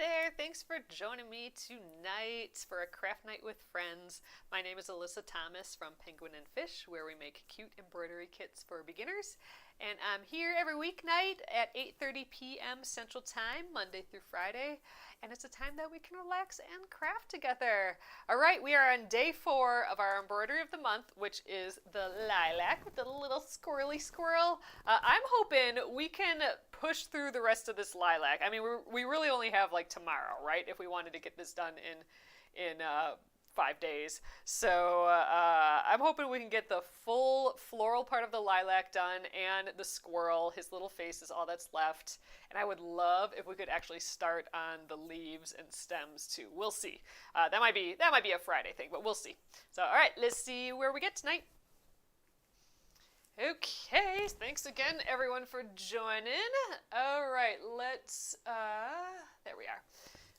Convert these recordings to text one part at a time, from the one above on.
there! Thanks for joining me tonight for a craft night with friends. My name is Alyssa Thomas from Penguin and Fish, where we make cute embroidery kits for beginners. And I'm here every weeknight at 8:30 p.m. Central Time, Monday through Friday. And it's a time that we can relax and craft together. All right, we are on day 4 of our embroidery of the month, which is the lilac with the little squirrely squirrel. I'm hoping we can push through the rest of this lilac. I mean, we really only have like tomorrow, right? If we wanted to get this done in 5 days. So I'm hoping we can get the full floral part of the lilac done and the squirrel, his little face is all that's left. And I would love if we could actually start on the leaves and stems too. We'll see. That might be a Friday thing, but we'll see. So all right, let's see where we get tonight. Okay, thanks again everyone for joining. All right, there we are.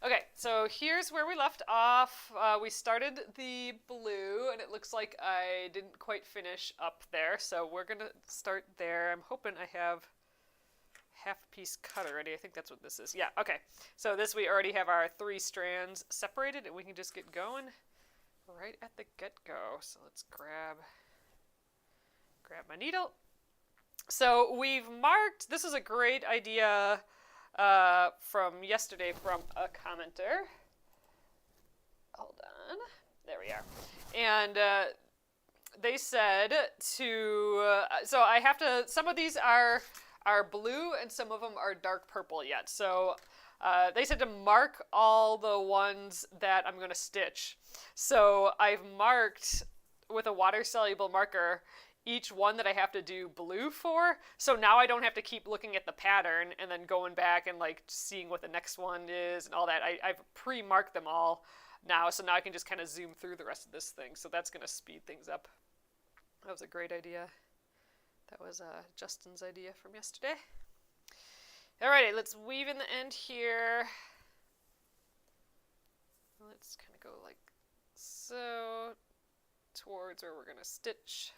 Okay, so here's where we left off. We started the blue, and it looks like I didn't quite finish up there, so we're gonna start there. I'm hoping I have half a piece cut already. I think that's what this is. Yeah, okay. So this, we already have our 3 strands separated, and we can just get going right at the get-go. So let's grab my needle. So we've marked, this is a great idea from yesterday from a commenter. Hold on. There we are. And they said to, so I have to, some of these are blue and some of them are dark purple yet. So they said to mark all the ones that I'm going to stitch. So I've marked with a water-soluble marker each one that I have to do blue for. So now I don't have to keep looking at the pattern and then going back and like seeing what the next one is and all that. I've pre-marked them all now, so now I can just kind of zoom through the rest of this thing. So that's going to speed things up. That was a great idea. That was Justin's idea from yesterday. Alrighty, let's weave in the end here. Let's kind of go like so towards where we're going to stitch.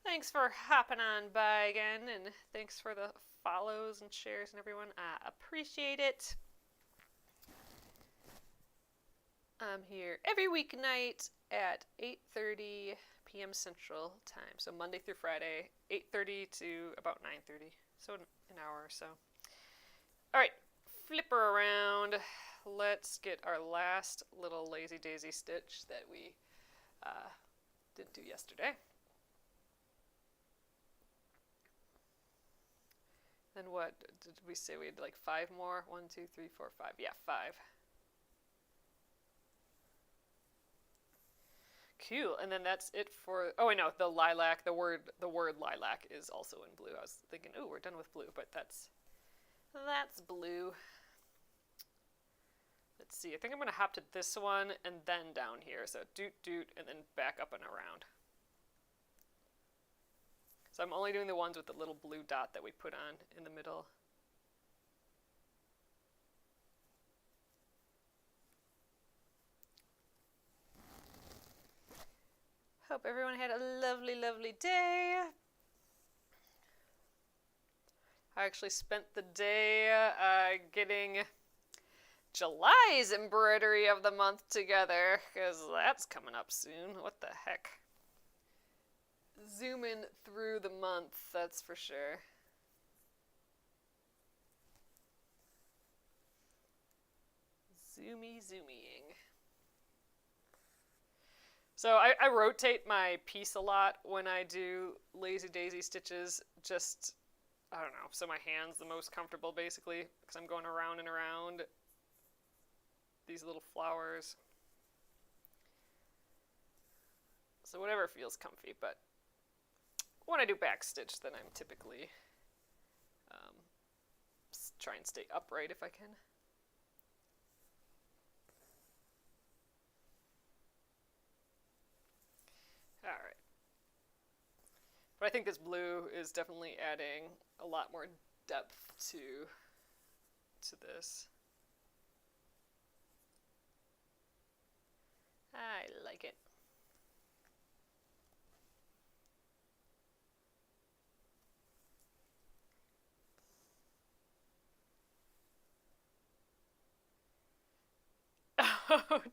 Thanks for hopping on by again, and thanks for the follows and shares and everyone. I appreciate it. I'm here every weeknight at 8:30 p.m. Central Time. So Monday through Friday, 8:30 to about 9:30. So an hour or so. All right, flip her around. Let's get our last little lazy daisy stitch that we didn't do yesterday. Then what did we say? We had like 5 more? 1, 2, 3, 4, 5. Yeah, 5. Cool. And then that's it for. Oh, wait, no, the lilac. The word lilac is also in blue. I was thinking, oh, we're done with blue, but that's blue. Let's see. I think I'm going to hop to this one and then down here. So doot doot and then back up and around. So I'm only doing the ones with the little blue dot that we put on in the middle. Hope everyone had a lovely, lovely day. I actually spent the day getting July's embroidery of the month together, because that's coming up soon. What the heck? Zooming through the month, that's for sure. Zoomying. So I rotate my piece a lot when I do lazy daisy stitches, just, I don't know, so my hand's the most comfortable basically, because I'm going around and around these little flowers. So whatever feels comfy, but when I do back stitch, then I'm typically try and stay upright if I can. All right. But I think this blue is definitely adding a lot more depth to this. I like it.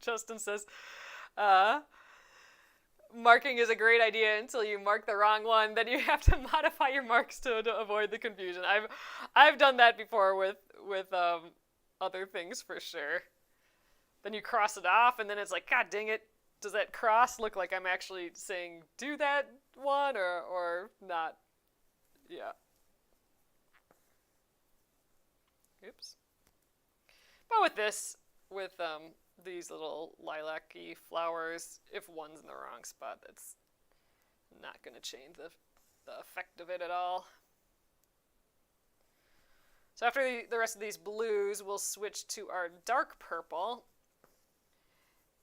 Justin says, marking is a great idea until you mark the wrong one. Then you have to modify your marks to avoid the confusion. I've done that before with other things for sure. Then you cross it off, and then it's like, God dang it, does that cross look like I'm actually saying do that one or not? Yeah. Oops. But with this, with these little lilac-y flowers, if one's in the wrong spot, that's not going to change the effect of it at all. So after the rest of these blues, we'll switch to our dark purple.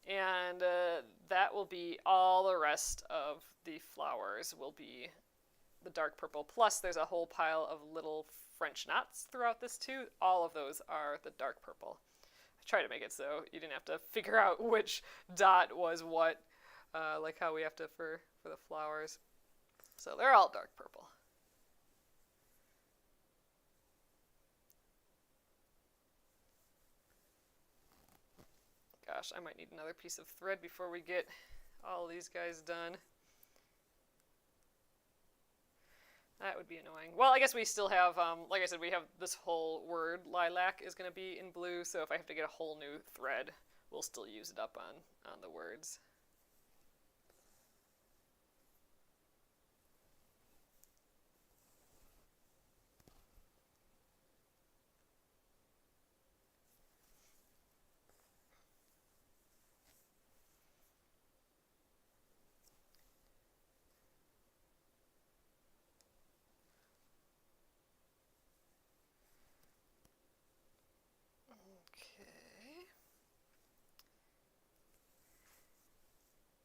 And that will be all the rest of the flowers will be the dark purple. Plus, there's a whole pile of little French knots throughout this too. All of those are the dark purple. I try to make it so you didn't have to figure out which dot was what, like how we have to for the flowers. So they're all dark purple. Gosh, I might need another piece of thread before we get all these guys done. That would be annoying. Well, I guess we still have, like I said, we have this whole word, lilac, is going to be in blue, so if I have to get a whole new thread, we'll still use it up on the words.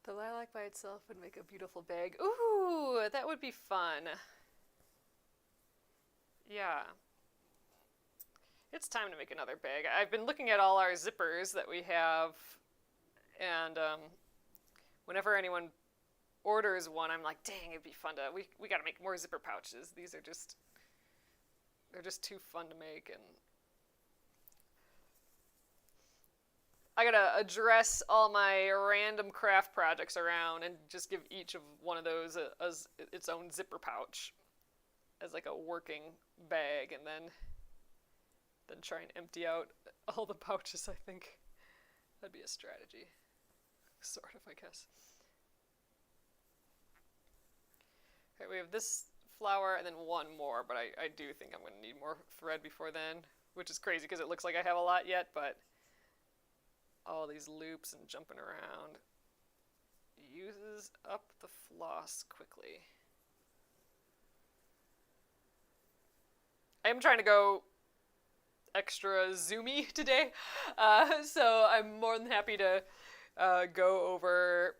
The lilac by itself would make a beautiful bag. Ooh, that would be fun. Yeah. It's time to make another bag. I've been looking at all our zippers that we have, and whenever anyone orders one, I'm like, dang, it'd be fun to, we gotta make more zipper pouches. These are just, they're just too fun to make, and I gotta address all my random craft projects around and just give each of one of those as its own zipper pouch as like a working bag, and then try and empty out all the pouches. I think that'd be a strategy, sort of, I guess. Okay, we have this flower and then one more, but I do think I'm gonna need more thread before then, which is crazy because it looks like I have a lot yet, but all these loops and jumping around uses up the floss quickly. I am trying to go extra zoomy today, so I'm more than happy to go over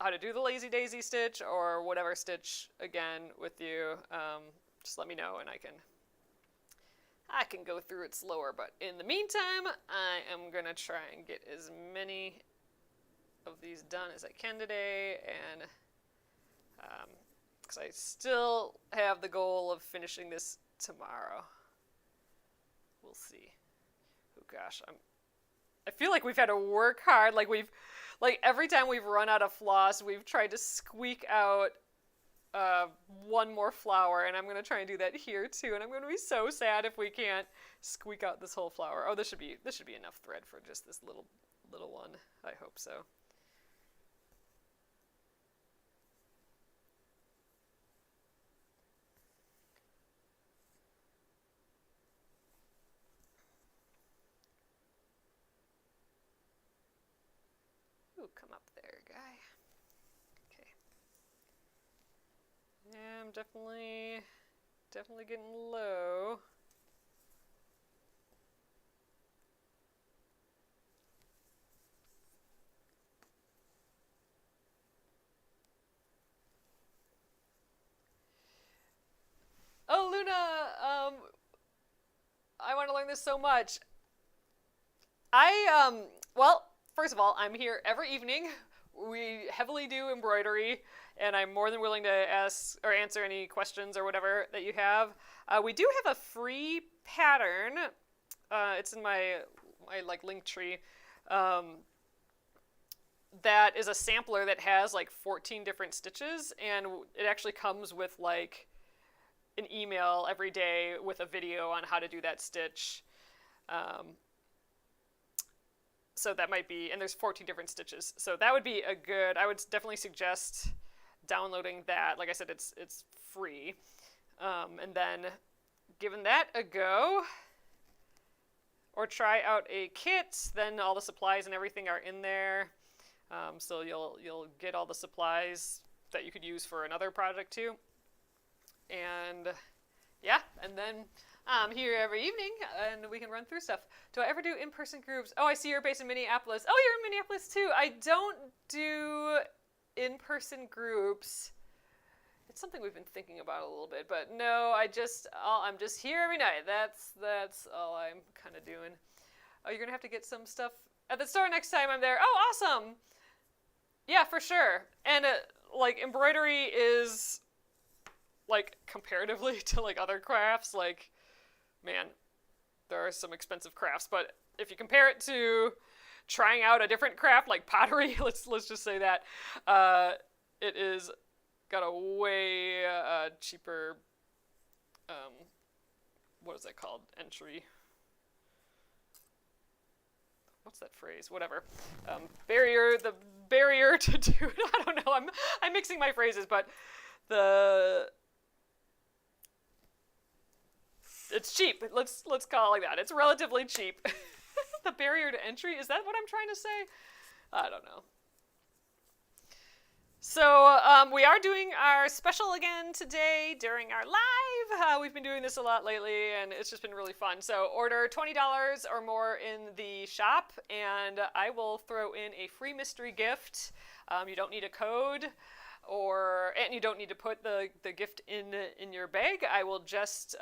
how to do the lazy daisy stitch or whatever stitch again with you. Just let me know and I can go through it slower, but in the meantime, I am gonna try and get as many of these done as I can today, and because I still have the goal of finishing this tomorrow. We'll see. Oh gosh, I feel like we've had to work hard. Like every time we've run out of floss, we've tried to squeak out one more flower, and I'm going to try and do that here too, and I'm going to be so sad if we can't squeak out this whole flower. Oh, this should be enough thread for just this little one. I hope so. Ooh, come up there, guy. Okay. Yeah, I'm definitely getting low. Oh, Luna, I want to learn this so much. Well, first of all, I'm here every evening. We heavily do embroidery, and I'm more than willing to ask or answer any questions or whatever that you have. We do have a free pattern. It's in my like link tree. that is a sampler that has like 14 different stitches, and it actually comes with like an email every day with a video on how to do that stitch. So that might be, and there's 14 different stitches. So that would be I would definitely suggest downloading that. Like I said, it's free. And then giving that a go, or try out a kit. Then all the supplies and everything are in there. So you'll get all the supplies that you could use for another project too. And yeah, and then I'm here every evening and we can run through stuff. Do I ever do in-person groups? Oh, I see you're based in Minneapolis. Oh, you're in Minneapolis too. I don't do in-person groups. It's something we've been thinking about a little bit, but no, I'm just here every night. That's all I'm kind of doing. Oh, you're gonna have to get some stuff at the store next time I'm there. Oh, awesome. Yeah, for sure. And like embroidery is like comparatively to like other crafts, like, man, there are some expensive crafts, but if you compare it to trying out a different craft like pottery, let's just say that, it is got a way cheaper, what is that called? Entry. What's that phrase? Whatever. The barrier to do it. I don't know. I'm mixing my phrases, but it's cheap. Let's call it like that. It's relatively cheap. The barrier to entry, is that what I'm trying to say? I don't know. So we are doing our special again today during our live. We've been doing this a lot lately, and it's just been really fun. So order $20 or more in the shop, and I will throw in a free mystery gift. You don't need a code, and you don't need to put the gift in your bag. I will just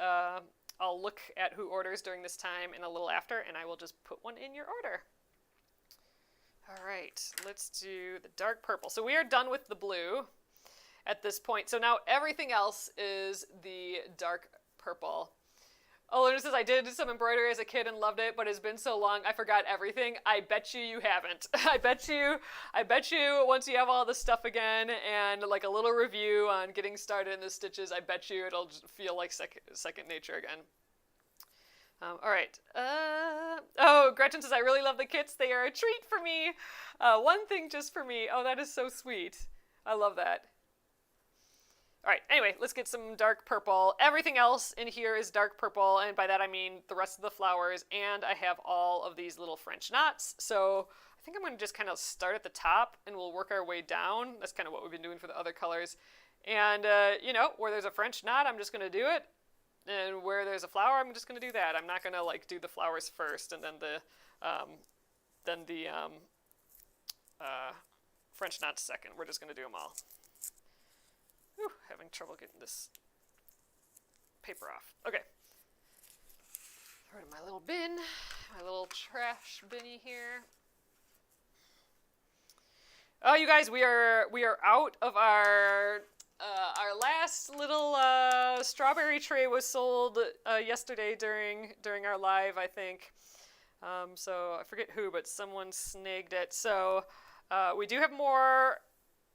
I'll look at who orders during this time and a little after, and I will just put one in your order. All right, let's do the dark purple. So we are done with the blue at this point. So now everything else is the dark purple. Oh, Luna says, I did some embroidery as a kid and loved it, but it's been so long I forgot everything. I bet you haven't. I bet you once you have all the stuff again and like a little review on getting started in the stitches, I bet you it'll just feel like second nature again. All right. Oh, Gretchen says, I really love the kits. They are a treat for me. One thing just for me. Oh, that is so sweet. I love that. All right. Anyway, let's get some dark purple. Everything else in here is dark purple, and by that I mean the rest of the flowers, and I have all of these little French knots. So I think I'm going to just kind of start at the top, and we'll work our way down. That's kind of what we've been doing for the other colors. And, where there's a French knot, I'm just going to do it. And where there's a flower, I'm just going to do that. I'm not going to like do the flowers first and then the French knots second. We're just going to do them all. Whew, having trouble getting this paper off. Okay. Throw it in my little bin, my little trash binny here. Oh, you guys, we are out of our last little strawberry tray was sold yesterday during our live, I think. So I forget who, but someone snagged it. So we do have more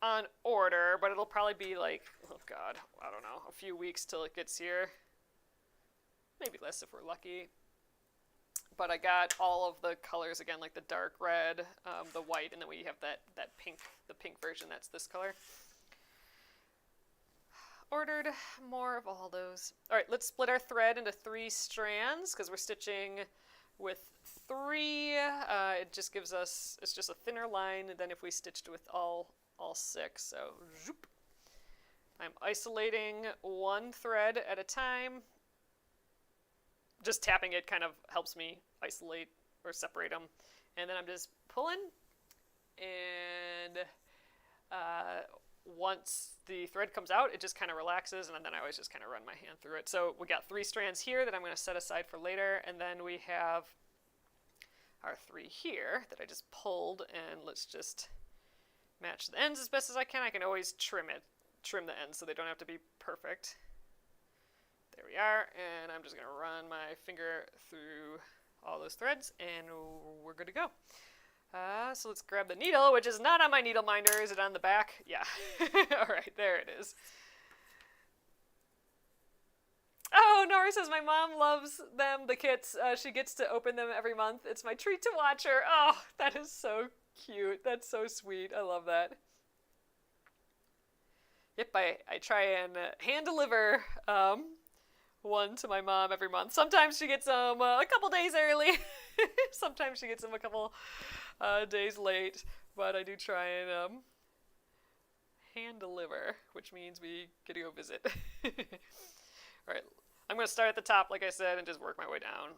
on order, but it'll probably be like, oh God, I don't know, a few weeks till it gets here. Maybe less if we're lucky. But I got all of the colors again, like the dark red, the white, and then we have that pink, the pink version. That's this color. Ordered more of all those. All right, let's split our thread into 3 strands because we're stitching with 3. It just gives us, it's just a thinner line than if we stitched with all 6. So, zoop. I'm isolating 1 thread at a time. Just tapping it kind of helps me isolate or separate them. And then I'm just pulling, and once the thread comes out, it just kind of relaxes, and then I always just kind of run my hand through it. So we got 3 strands here that I'm going to set aside for later, and then we have our 3 here that I just pulled, and let's just match the ends as best as I can. I can always trim the ends so they don't have to be perfect. There we are, and I'm just going to run my finger through all those threads, and we're good to go. So let's grab the needle, which is not on my needle minder. Is it on the back? Yeah. All right, there it is. Oh, Nora says my mom loves them, the kits. She gets to open them every month. It's my treat to watch her. Oh, that is so cute. That's so sweet. I love that. Yep, I try and hand deliver one to my mom every month. Sometimes she gets them a couple days early. Sometimes she gets them a couple days late. But I do try and hand deliver, which means we get to go visit. Alright, I'm going to start at the top, like I said, and just work my way down.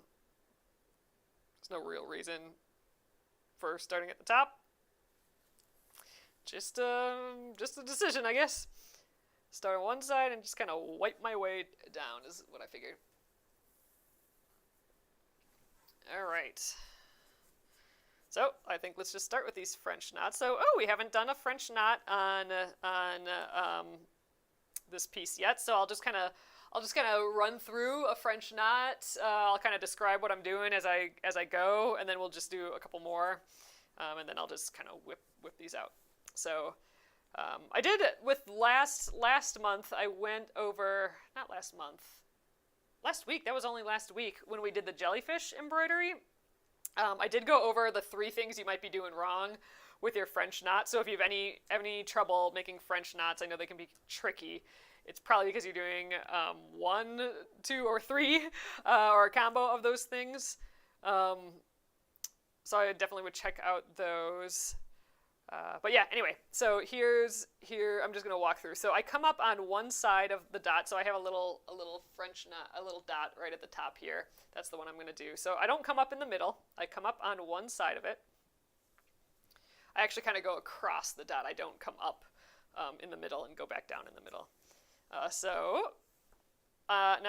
There's no real reason for starting at the top. Just a decision, I guess. Start on one side and just kind of wipe my way down is what I figured. Alright. So, I think let's just start with these French knots. So, we haven't done a French knot on this piece yet, so I'll just kind of run through a French knot. I'll kind of describe what I'm doing as I go, and then we'll just do a couple more, and then I'll just kind of whip these out. So I did with last month. I went over, not last month, last week. That was only last week when we did the jellyfish embroidery. I did go over the 3 things you might be doing wrong with your French knot. So if you have any trouble making French knots, I know they can be tricky. It's probably because you're doing 1, 2, or 3, or a combo of those things. So I definitely would check out those. But yeah, anyway, so here I'm just gonna walk through. So I come up on one side of the dot, so I have a little French knot, a little dot right at the top here. That's the one I'm gonna do. So I don't come up in the middle. I come up on one side of it. I actually kind of go across the dot. I don't come up in the middle and go back down in the middle. Now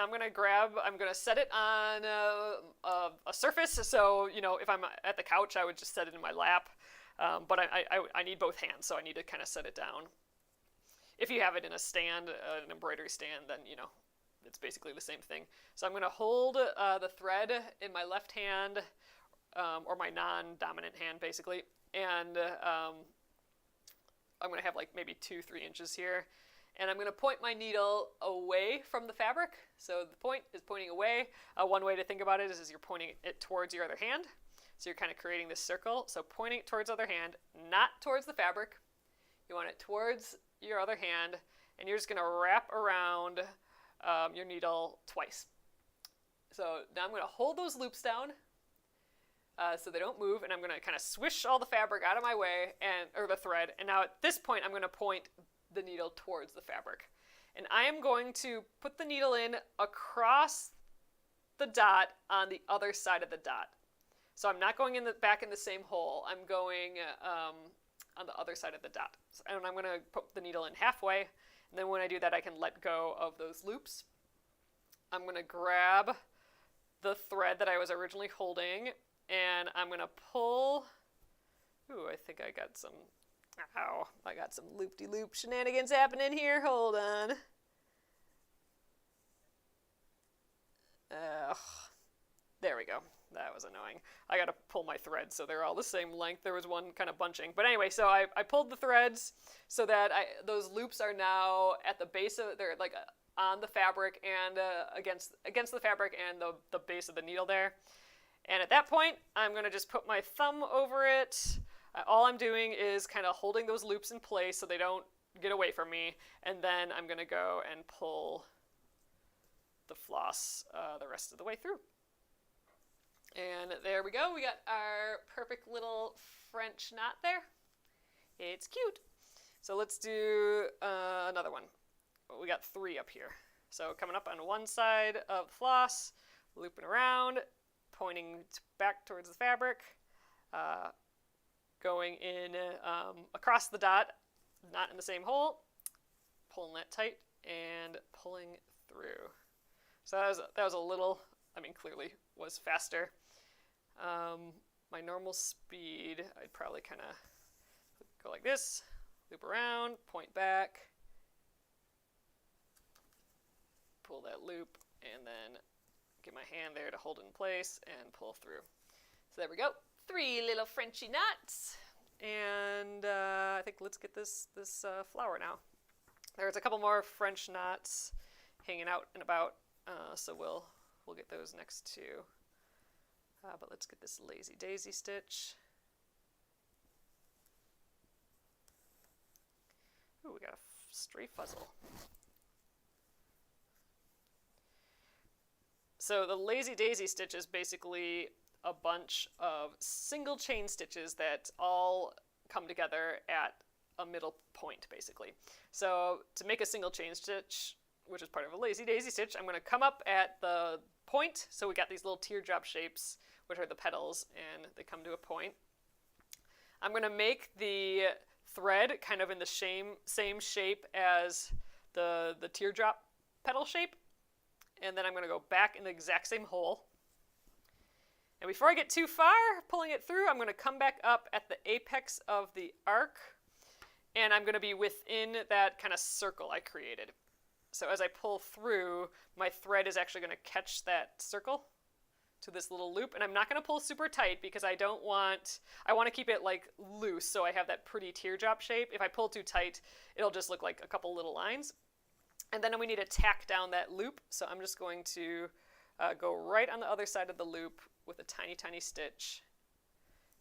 I'm gonna set it on a surface. So if I'm at the couch, I would just set it in my lap. But I need both hands, so I need to kind of set it down. If you have it in a stand, an embroidery stand, then it's basically the same thing. So I'm going to hold the thread in my left hand, or my non-dominant hand, basically, and I'm going to have like maybe 2-3 inches here, and I'm going to point my needle away from the fabric. So the point is pointing away. One way to think about it is you're pointing it towards your other hand. So you're kind of creating this circle. So pointing it towards the other hand, not towards the fabric. You want it towards your other hand, and you're just going to wrap around your needle twice. So now I'm going to hold those loops down so they don't move, and I'm going to kind of swish all the fabric out of my way, or the thread. And now at this point, I'm going to point the needle towards the fabric. And I am going to put the needle in across the dot on the other side of the dot. So I'm not going back in the same hole. I'm going on the other side of the dot. And I'm going to put the needle in halfway. And then when I do that, I can let go of those loops. I'm going to grab the thread that I was originally holding, and I'm going to pull. Ooh, I think I got some loop-de-loop shenanigans happening here. Hold on. There we go. That was annoying. I got to pull my threads so they're all the same length. There was one kind of bunching. But anyway, so I pulled the threads so that those loops are now at the base of, they're like on the fabric and against the fabric and the base of the needle there. And at that point, I'm going to just put my thumb over it. All I'm doing is kind of holding those loops in place so they don't get away from me. And then I'm going to go and pull the floss the rest of the way through. And there we go. We got our perfect little French knot there. It's cute. So let's do another one. We got 3 up here. So coming up on one side of the floss, looping around, pointing back towards the fabric, going in across the dot, not in the same hole, pulling that tight, and pulling through. So that was a little, clearly was faster. My normal speed, I'd probably kind of go like this, loop around, point back, pull that loop, and then get my hand there to hold it in place and pull through. So there we go. 3 little Frenchy knots. And I think let's get this flower now. There's a couple more French knots hanging out and about, so we'll get those next too. But let's get this lazy daisy stitch. Ooh, we got a stray fuzzle. So the lazy daisy stitch is basically a bunch of single chain stitches that all come together at a middle point, basically. So to make a single chain stitch, which is part of a lazy daisy stitch, I'm going to come up at the point. So we got these little teardrop shapes, which are the petals, and they come to a point. I'm going to make the thread kind of in the same shape as the teardrop petal shape, and then I'm going to go back in the exact same hole. And before I get too far pulling it through, I'm going to come back up at the apex of the arc, and I'm going to be within that kind of circle I created. So as I pull through, my thread is actually going to catch that circle to this little loop, and I'm not going to pull super tight because I want to keep it like loose so I have that pretty teardrop shape. If I pull too tight, it'll just look like a couple little lines. And then we need to tack down that loop, so I'm just going to go right on the other side of the loop with a tiny stitch,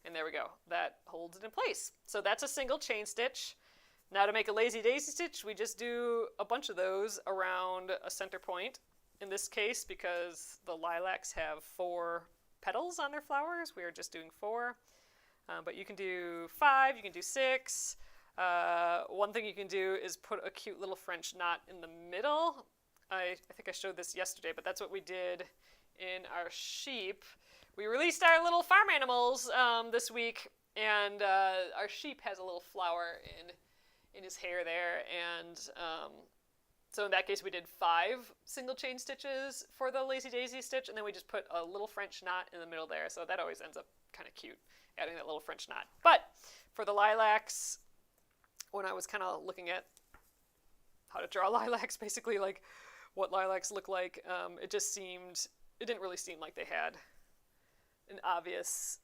and there we go. That holds it in place. So that's a single chain stitch. Now to make a lazy daisy stitch, we just do a bunch of those around a center point. In this case, because the lilacs have 4 petals on their flowers, we are just doing 4. But you can do 5, you can do 6. One thing you can do is put a cute little French knot in the middle. I think I showed this yesterday, but that's what we did in our sheep. We released our little farm animals this week, and our sheep has a little flower in his hair there, and so in that case we did 5 single chain stitches for the lazy daisy stitch, and then we just put a little French knot in the middle there, so that always ends up kind of cute, adding that little French knot. But for the lilacs, when I was kind of looking at how to draw lilacs, basically like what lilacs look like, it didn't really seem like they had an obvious,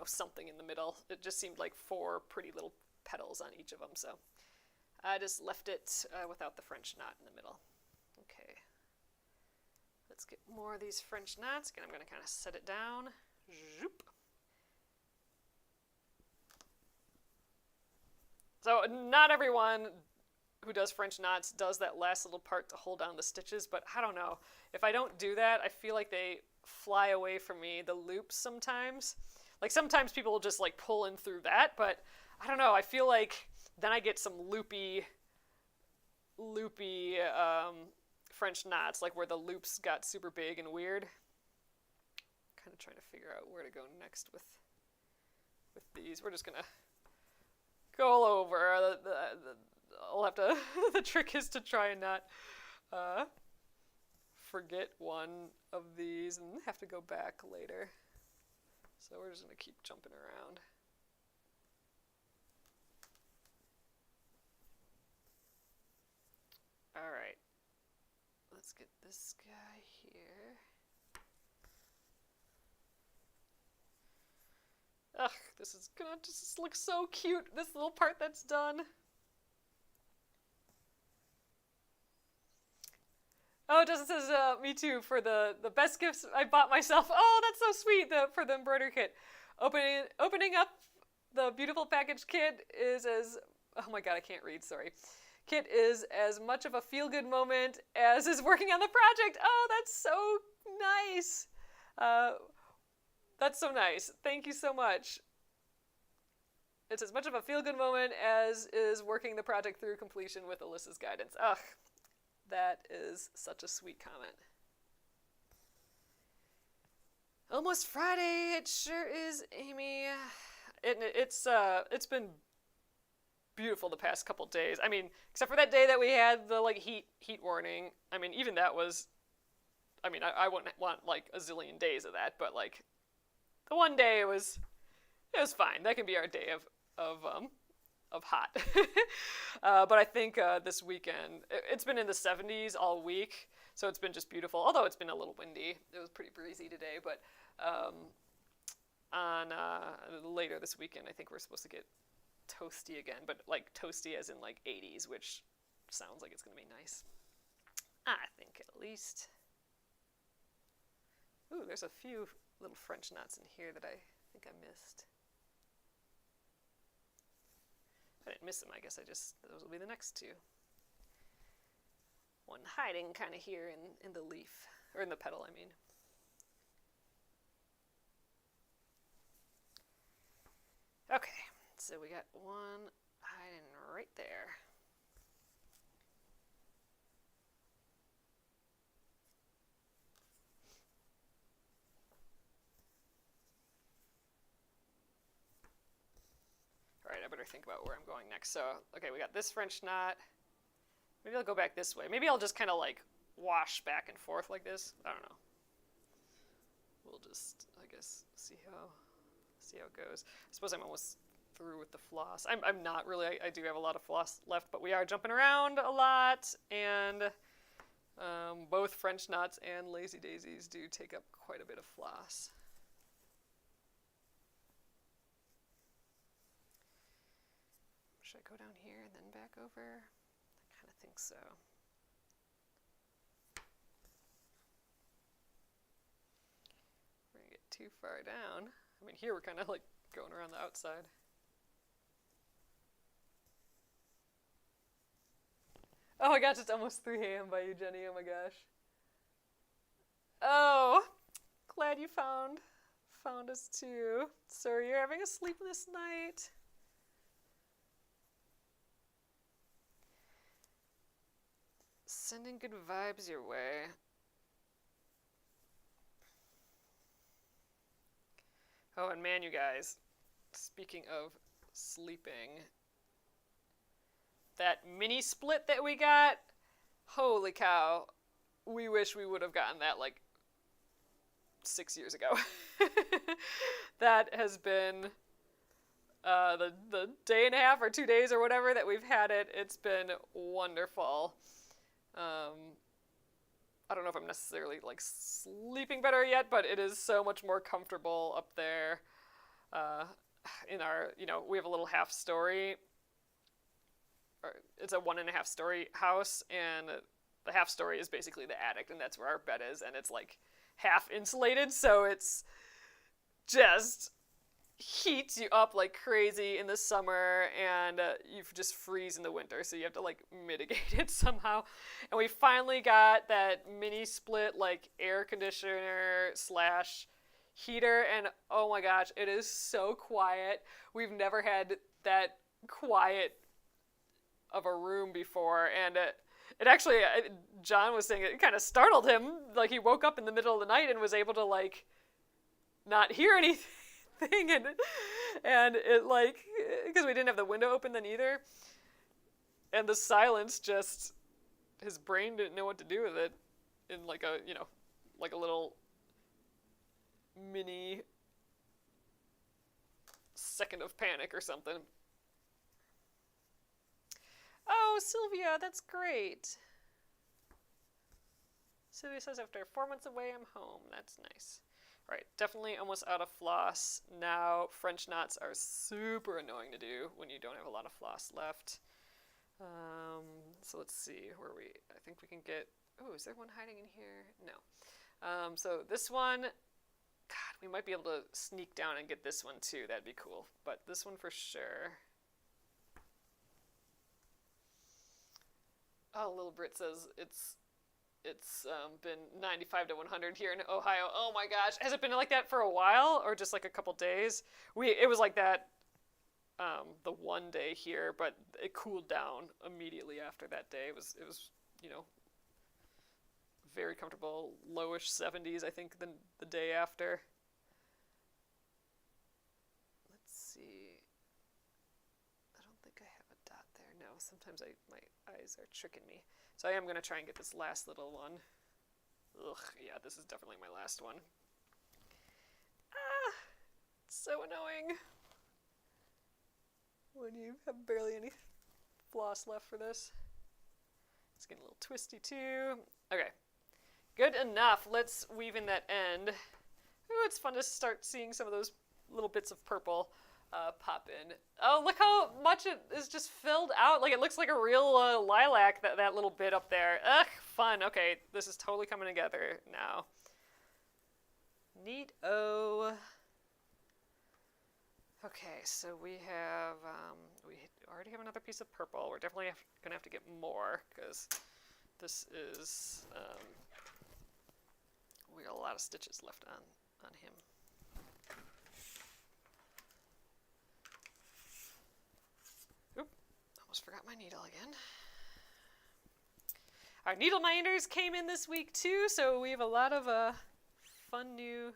something in the middle. It just seemed like 4 pretty little petals on each of them, so I just left it without the French knot in the middle. Okay, let's get more of these French knots. Again, I'm going to kind of set it down. Zoop. So not everyone who does French knots does that last little part to hold down the stitches, but I don't know. If I don't do that, I feel like they fly away from me, the loops sometimes. Like sometimes people will just like pull in through that, but I don't know. I feel like then I get some loopy French knots, like where the loops got super big and weird. Kind of trying to figure out where to go next with these. We're just gonna go all over. I'll have to. The trick is to try and not forget one of these and have to go back later. So we're just gonna keep jumping around. All right, let's get this guy here. Ugh, this is gonna just look so cute, this little part that's done. Oh, Justin says, me too, for the best gifts I bought myself. Oh, that's so sweet, for the embroidery kit. Opening up the beautiful package kit is as, oh my god, I can't read, sorry. Kit is as much of a feel-good moment as is working on the project. Oh, that's so nice. That's so nice. Thank you so much. It's as much of a feel-good moment as is working the project through completion with Alyssa's guidance. Ugh, that is such a sweet comment. Almost Friday. It sure is, Amy. It's been beautiful the past couple days. I mean, except for that day that we had the heat warning. I mean, even that was, I wouldn't want like a zillion days of that, but like the one day it was fine. That can be our day of hot. But I think this weekend it's been in the 70s all week, so it's been just beautiful. Although it's been a little windy. It was pretty breezy today, but on later this weekend. I think we're supposed to get toasty again, but like toasty as in like 80s, which sounds like it's going to be nice. I think at least. Ooh, there's a few little French knots in here that I think I missed. I didn't miss them, I guess those will be the next two. One hiding kind of here in the leaf, or in the petal, I mean. Okay, so we got one hiding right there. All right, I better think about where I'm going next. So, okay, we got this French knot. Maybe I'll go back this way. Maybe I'll just kind of like wash back and forth like this. I don't know. We'll just, I guess, see how it goes. I suppose I'm almost through with the floss. I'm not really. I do have a lot of floss left, but we are jumping around a lot, and both French knots and lazy daisies do take up quite a bit of floss. Should I go down here and then back over? I kind of think so. We're going to get too far down. I mean, here we're kind of like going around the outside. Oh my gosh, it's almost 3 a.m. by you, Jenny. Oh my gosh. Oh, glad you found us too. Sorry, you're having a sleepless night. Sending good vibes your way. Oh, and man, you guys, speaking of sleeping, that mini split that we got, holy cow, we wish we would have gotten that like 6 years ago. That has been the day and a half or 2 days or whatever that we've had it. It's been wonderful. I don't know if I'm necessarily like sleeping better yet, but it is so much more comfortable up there. In our, we have a little half story. It's a 1.5 story house, and the half story is basically the attic, and that's where our bed is, and it's like half insulated, so it's just heats you up like crazy in the summer, and you just freeze in the winter, so you have to like mitigate it somehow. And we finally got that mini split like air conditioner / heater, and oh my gosh, it is so quiet. We've never had that quiet of a room before, and it actually, John was saying it kind of startled him, like he woke up in the middle of the night and was able to like not hear anything. And it like, because we didn't have the window open then either, and the silence just, his brain didn't know what to do with it in like a, like a little mini second of panic or something. Oh, Sylvia, that's great. Sylvia says after 4 months away, I'm home. That's nice. All right, definitely almost out of floss now. French knots are super annoying to do when you don't have a lot of floss left. So let's see where I think we can get, oh, is there one hiding in here? No. So this one, God, we might be able to sneak down and get this one too. That'd be cool. But this one for sure. Oh, Little Brit says it's been 95 to 100 here in Ohio. Oh my gosh. Has it been like that for a while or just like a couple days? It was like that the one day here, but it cooled down immediately after that day. It was very comfortable, lowish 70s, I think, the day after. Let's see. I don't think I have a dot there. No, sometimes my eyes are tricking me. So I am going to try and get this last little one. Ugh, yeah, this is definitely my last one. Ah, it's so annoying when you have barely any floss left for this. It's getting a little twisty too. Okay, good enough. Let's weave in that end. Ooh, it's fun to start seeing some of those little bits of purple pop in. Oh, look how much it is just filled out. Like, it looks like a real lilac, that little bit up there. Ugh, fun. Okay, this is totally coming together now. Neat-o. Okay, so we have, we already have another piece of purple. We're definitely going to have to get more, because this is, we got a lot of stitches left on him. Oop, almost forgot my needle again. Our needle minders came in this week too, so we have a lot of fun new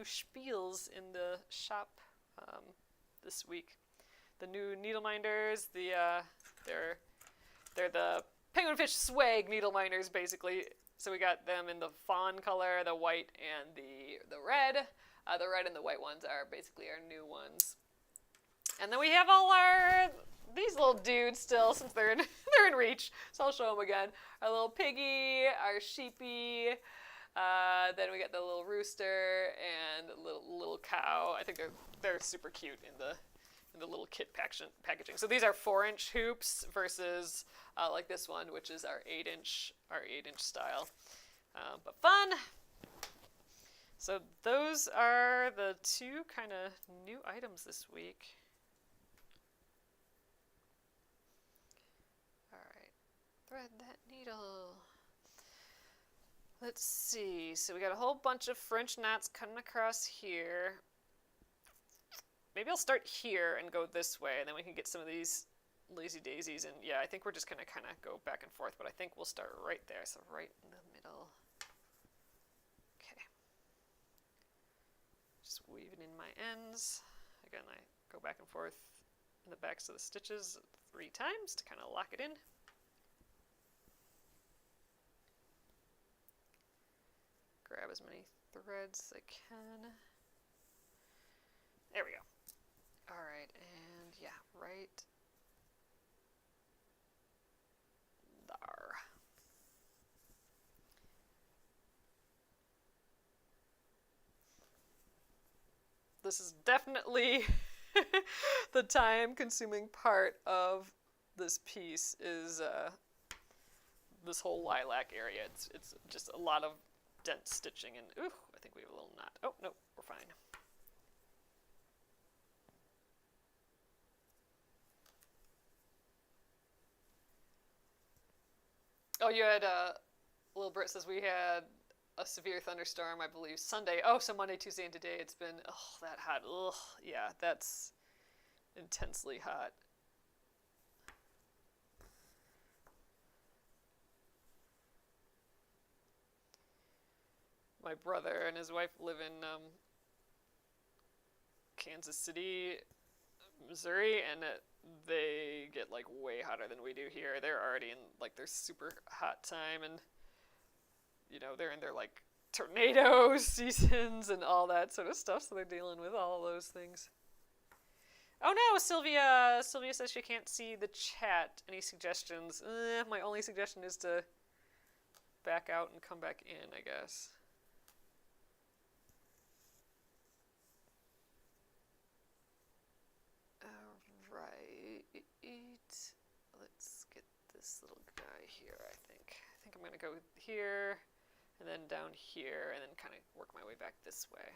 spiels in the shop this week. The new needle minders, they're the penguinfish swag needle minders basically. So we got them in the fawn color, the white, and the red. The red and the white ones are basically our new ones. And then we have all these little dudes still, since they're in reach. So I'll show them again. Our little piggy, our sheepy. Then we got the little rooster and little cow. I think they're super cute in the little kit packaging. So these are 4-inch hoops versus like this one, which is our 8-inch style. But fun. So those are the two kind of new items this week. All right, thread that needle. Let's see, so we got a whole bunch of French knots cutting across here. Maybe I'll start here and go this way, and then we can get some of these lazy daisies. And yeah, I think we're just gonna kind of go back and forth, but I think we'll start right there, so right in the middle. Okay. Just weaving in my ends. Again, I go back and forth in the backs of the stitches 3 times to kind of lock it in. Grab as many threads as I can. There we go. All right, and yeah, right there. This is definitely the time-consuming part of this piece is this whole lilac area. It's just a lot of dense stitching, and ooh, I think we have a little knot. Oh, no, we're fine. Oh, you had, Little Brit says we had a severe thunderstorm, I believe, Sunday. Oh, so Monday, Tuesday, and today it's been, oh, that hot. Ugh, yeah, that's intensely hot. My brother and his wife live in Kansas City, Missouri, and they get like way hotter than we do here. They're already in like their super hot time, and you know, they're in their like tornado seasons and all that sort of stuff, so they're dealing with all those things. Oh no, Sylvia says she can't see the chat. Any suggestions? My only suggestion is to back out and come back in, I guess. Let's get this little guy here, I think. I think I'm going to go here, and then down here, and then kind of work my way back this way.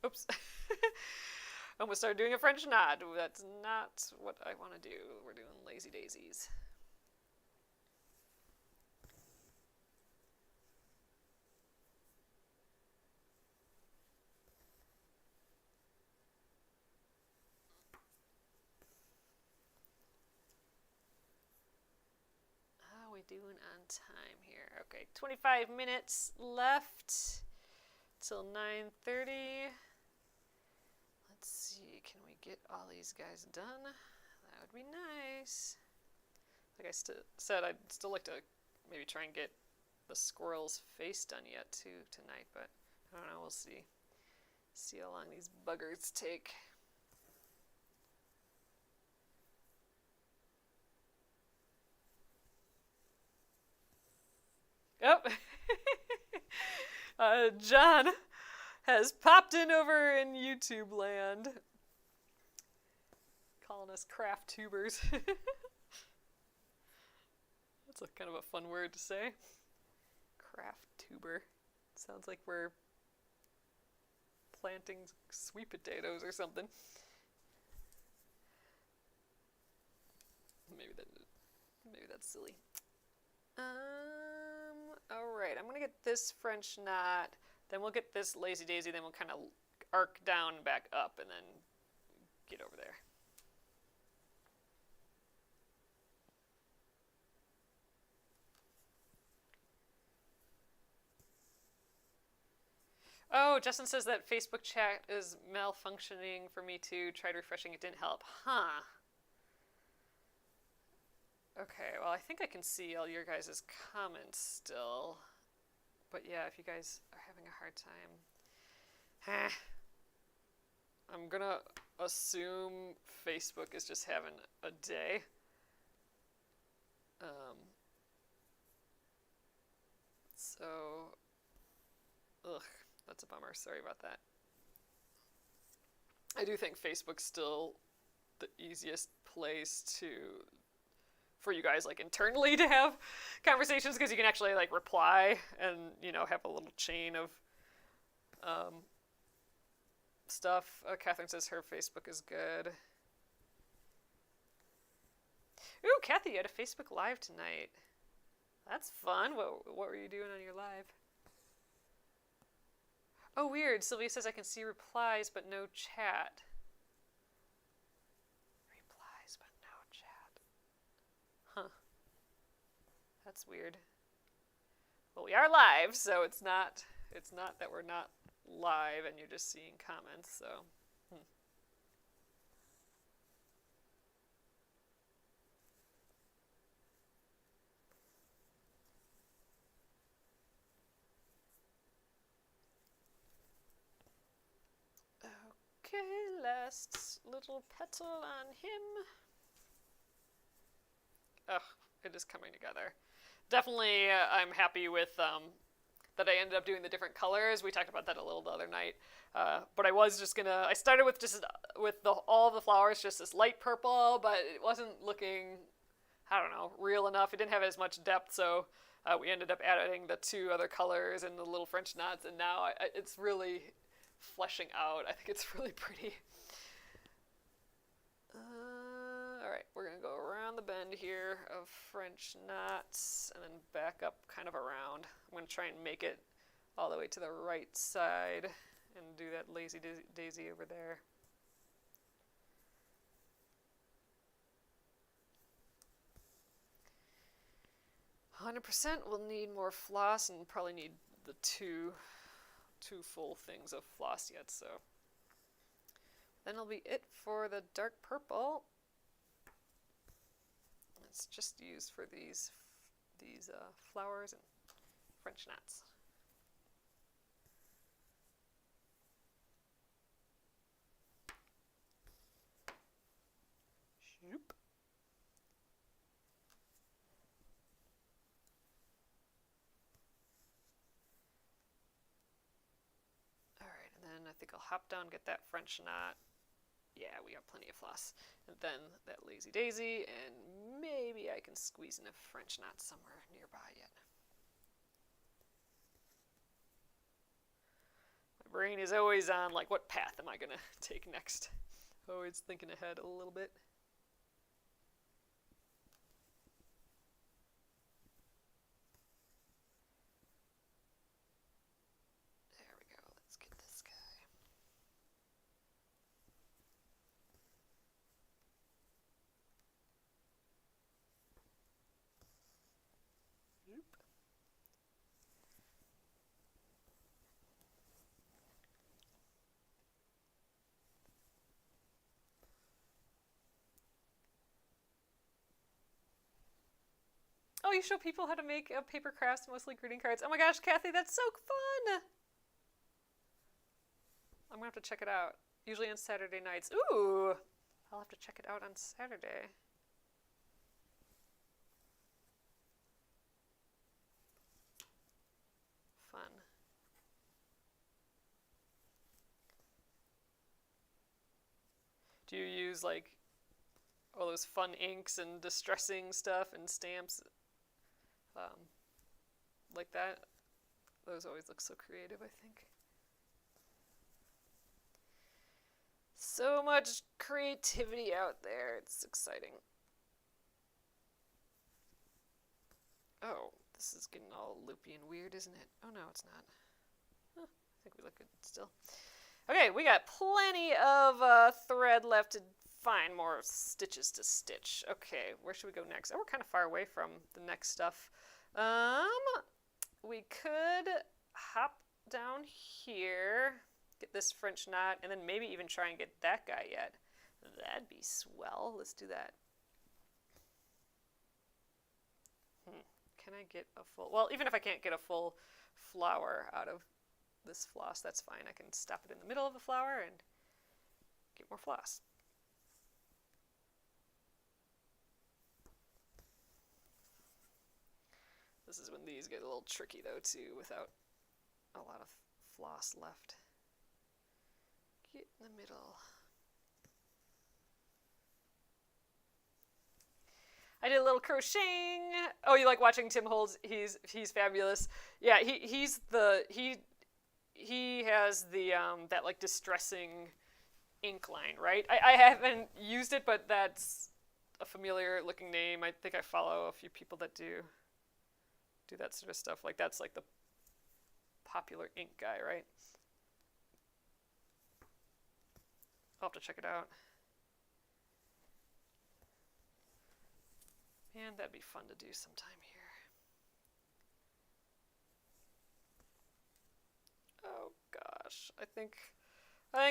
Oops. I almost started doing a French knot. That's not what I want to do. We're doing lazy daisies. Doing on time here. Okay, 25 minutes left till 9:30. Let's see, can we get all these guys done? That would be nice. Like I said, I'd still like to maybe try and get the squirrel's face done yet too tonight, but I don't know, we'll see. See how long these buggers take. Oh, John has popped in over in YouTube land. Calling us craft tubers. That's a kind of a fun word to say. Craft tuber. Sounds like we're planting sweet potatoes or something. Maybe that's silly. Alright, I'm gonna get this French knot, then we'll get this lazy daisy, then we'll kind of arc down and back up and then get over there. Oh, Justin says that Facebook chat is malfunctioning for me too. Tried refreshing, it didn't help. Huh. Okay, well, I think I can see all your guys' comments still. But yeah, if you guys are having a hard time. I'm gonna assume Facebook is just having a day. So, ugh. That's a bummer. Sorry about that. I do think Facebook's still the easiest place for you guys, like, internally to have conversations, because you can actually, like, reply and, you know, have a little chain of stuff. Catherine says her Facebook is good. Ooh, Kathy, you had a Facebook Live tonight. That's fun. What were you doing on your live? Oh, weird. Sylvia says I can see replies, but no chat. Replies, but no chat. Huh. That's weird. Well, we are live, so it's not that we're not live and you're just seeing comments, so. Okay, last little petal on him. Ugh, it is coming together. Definitely, I'm happy with that I ended up doing the different colors. We talked about that a little the other night. But I started with all the flowers, just this light purple, but it wasn't looking, I don't know, real enough. It didn't have as much depth, so we ended up adding the two other colors and the little French knots, and now it's really fleshing out. I think it's really pretty. Alright, we're going to go around the bend here of French knots and then back up kind of around. I'm going to try and make it all the way to the right side and do that lazy daisy over there. "100% will need more floss and probably need the two full things of floss yet, so then it'll be it for the dark purple. It's just used for these flowers and French knots. Shoop. And I think I'll hop down, get that French knot. Yeah, we have plenty of floss. And then that lazy daisy, and maybe I can squeeze in a French knot somewhere nearby yet. My brain is always on, like, what path am I going to take next? Always thinking ahead a little bit. Oh, you show people how to make paper crafts, mostly greeting cards. Oh my gosh, Kathy, that's so fun! I'm gonna have to check it out. Usually on Saturday nights. Ooh! I'll have to check it out on Saturday. Fun. Do you use like all those fun inks and distressing stuff and stamps like that? Those always look so creative, I think. So much creativity out there. It's exciting. Oh, this is getting all loopy and weird, isn't it? Oh, no, it's not. Huh, I think we look good still. Okay, we got plenty of thread left to find more stitches to stitch. Okay, where should we go next? Oh, we're kind of far away from the next stuff. We could hop down here, get this French knot, and then maybe even try and get that guy yet. That'd be swell. Let's do that. Can I get a full... Well, even if I can't get a full flower out of this floss, that's fine. I can stop it in the middle of the flower and get more floss. This is when these get a little tricky though too, without a lot of floss left. Get in the middle. I did a little crocheting. Oh, you like watching Tim Holtz? He's fabulous. Yeah, he has the that like distressing ink line, right? I haven't used it, but that's a familiar looking name. I think I follow a few people that do that sort of stuff. Like that's like the popular ink guy, right? I'll have to check it out. Man, that'd be fun to do sometime here. Oh gosh, I think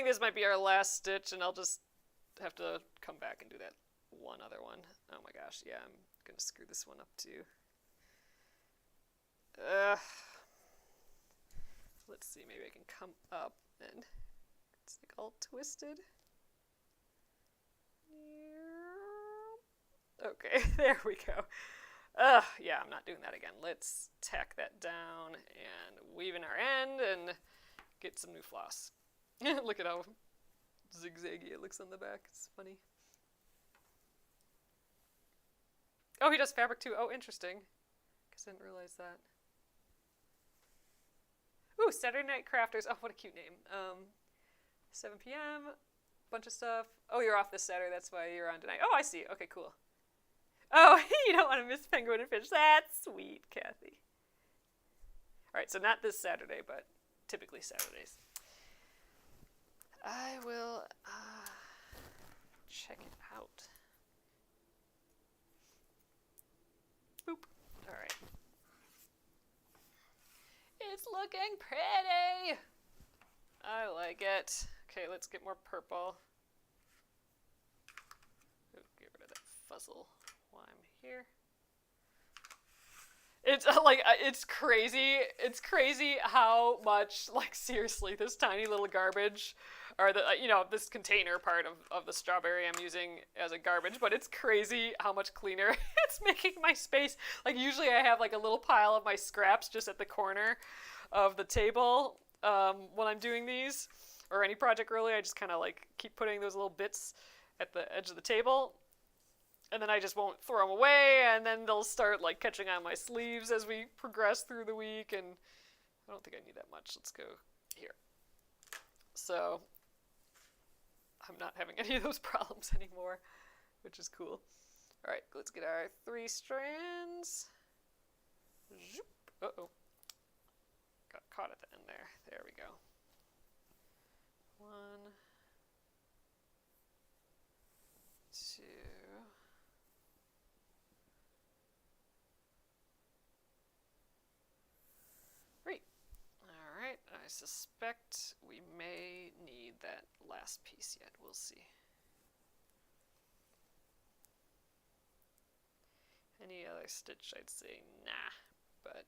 this might be our last stitch, and I'll just have to come back and do that one other one. Oh my gosh, yeah, I'm gonna screw this one up too. Let's see, maybe I can come up and it's like all twisted. Okay, there we go. Yeah, I'm not doing that again. Let's tack that down and weave in our end and get some new floss. Look at how zigzaggy it looks on the back. It's funny. Oh, he does fabric too. Oh, interesting. Guess I didn't realize that. Ooh, Saturday Night Crafters. Oh, what a cute name. 7 p.m. Bunch of stuff. Oh, you're off this Saturday. That's why you're on tonight. Oh, I see. Okay, cool. Oh, you don't want to miss Penguin and Fish. That's sweet, Kathy. All right, so not this Saturday, but typically Saturdays. I will check it out. Boop. All right. It's looking pretty. I like it. Okay, let's get more purple. Ooh, get rid of that fuzzle while I'm here. It's like, it's crazy. It's crazy how much, like, seriously, this tiny little garbage, or the, you know, this container part of the strawberry I'm using as a garbage, but it's crazy how much cleaner it's making my space. Like, usually I have, like, a little pile of my scraps just at the corner of the table when I'm doing these, or any project really. I just kind of, like, keep putting those little bits at the edge of the table. And then I just won't throw them away, and then they'll start like catching on my sleeves as we progress through the week, and I don't think I need that much. Let's go here. So I'm not having any of those problems anymore, which is cool. All right, let's get our 3 strands. Uh-oh. Got caught at the end there. There we go. 1, 2. I suspect we may need that last piece yet. We'll see. Any other stitch, I'd say nah, but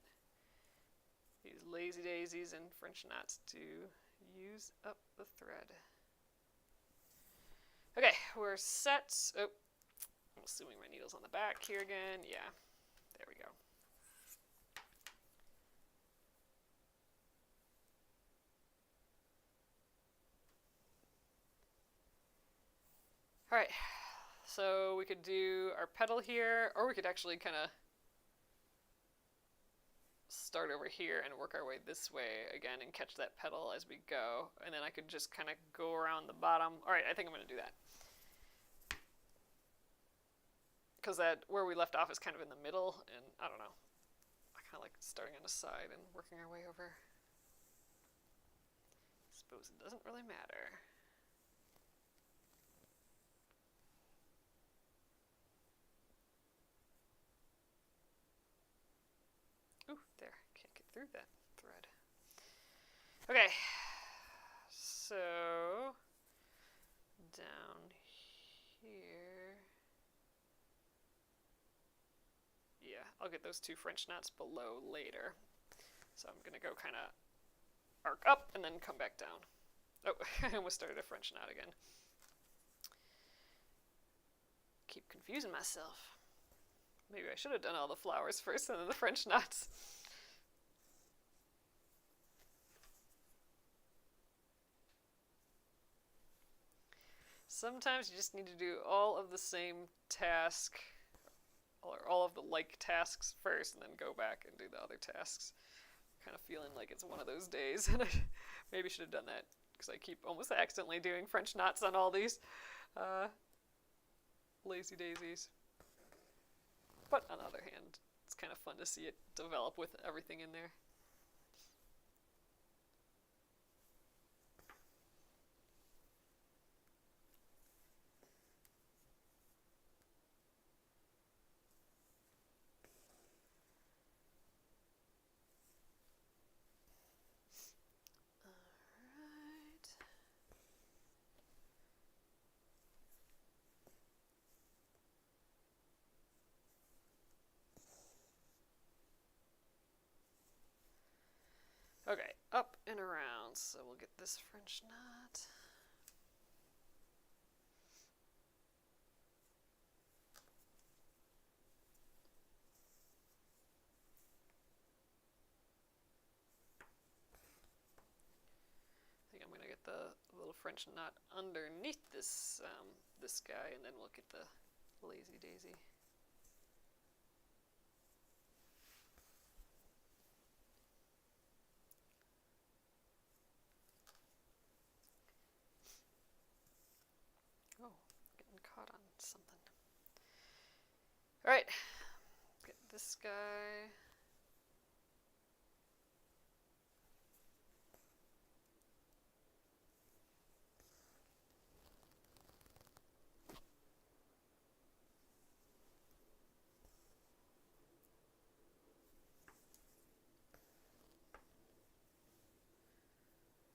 these lazy daisies and French knots do use up the thread. Okay, we're set. Oh, I'm assuming my needle's on the back here again. Yeah, there we go. All right, so we could do our petal here, or we could actually kind of start over here and work our way this way again and catch that petal as we go. And then I could just kind of go around the bottom. All right, I think I'm going to do that. Because that where we left off is kind of in the middle, and I don't know. I kind of like starting on the side and working our way over. I suppose it doesn't really matter. Ooh, there. Can't get through that thread. Okay. So, down here. Yeah, I'll get those 2 French knots below later. So I'm going to go kind of arc up and then come back down. Oh, I almost started a French knot again. Keep confusing myself. Maybe I should have done all the flowers first and then the French knots. Sometimes you just need to do all of the same task, or all of the like tasks first, and then go back and do the other tasks. Kind of feeling like it's one of those days, and I maybe should have done that, because I keep almost accidentally doing French knots on all these lazy daisies. But on the other hand, it's kind of fun to see it develop with everything in there. Okay, up and around, so we'll get this French knot. I think I'm going to get the little French knot underneath this, this guy, and then we'll get the lazy daisy. Oh, getting caught on something. All right, get this guy.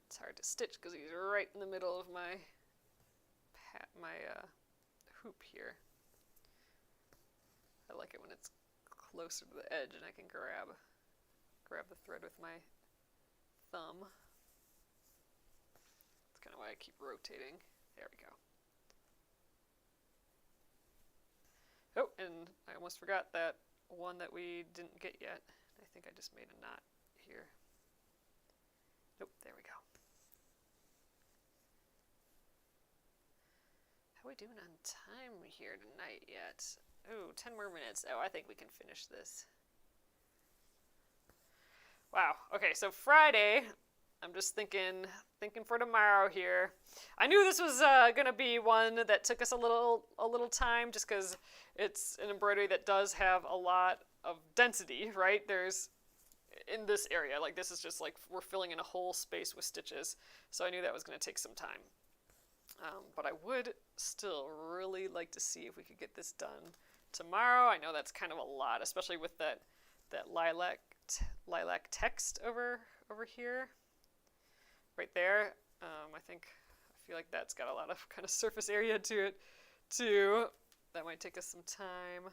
It's hard to stitch because he's right in the middle of my hoop here. I like it when it's closer to the edge and I can grab the thread with my thumb. That's kind of why I keep rotating. There we go. Oh, and I almost forgot that one that we didn't get yet. I think I just made a knot here. Nope, there we go. How are we doing on time here tonight yet? Oh, 10 more minutes. Oh, I think we can finish this. Wow. Okay, so Friday, I'm just thinking for tomorrow here. I knew this was gonna be one that took us a little time, just because it's an embroidery that does have a lot of density, right? There's in this area, like this is just like we're filling in a whole space with stitches, so I knew that was gonna take some time. But I would still really like to see if we could get this done tomorrow. I know that's kind of a lot, especially with that lilac text over here, right there. I feel like that's got a lot of kind of surface area to it too. That might take us some time.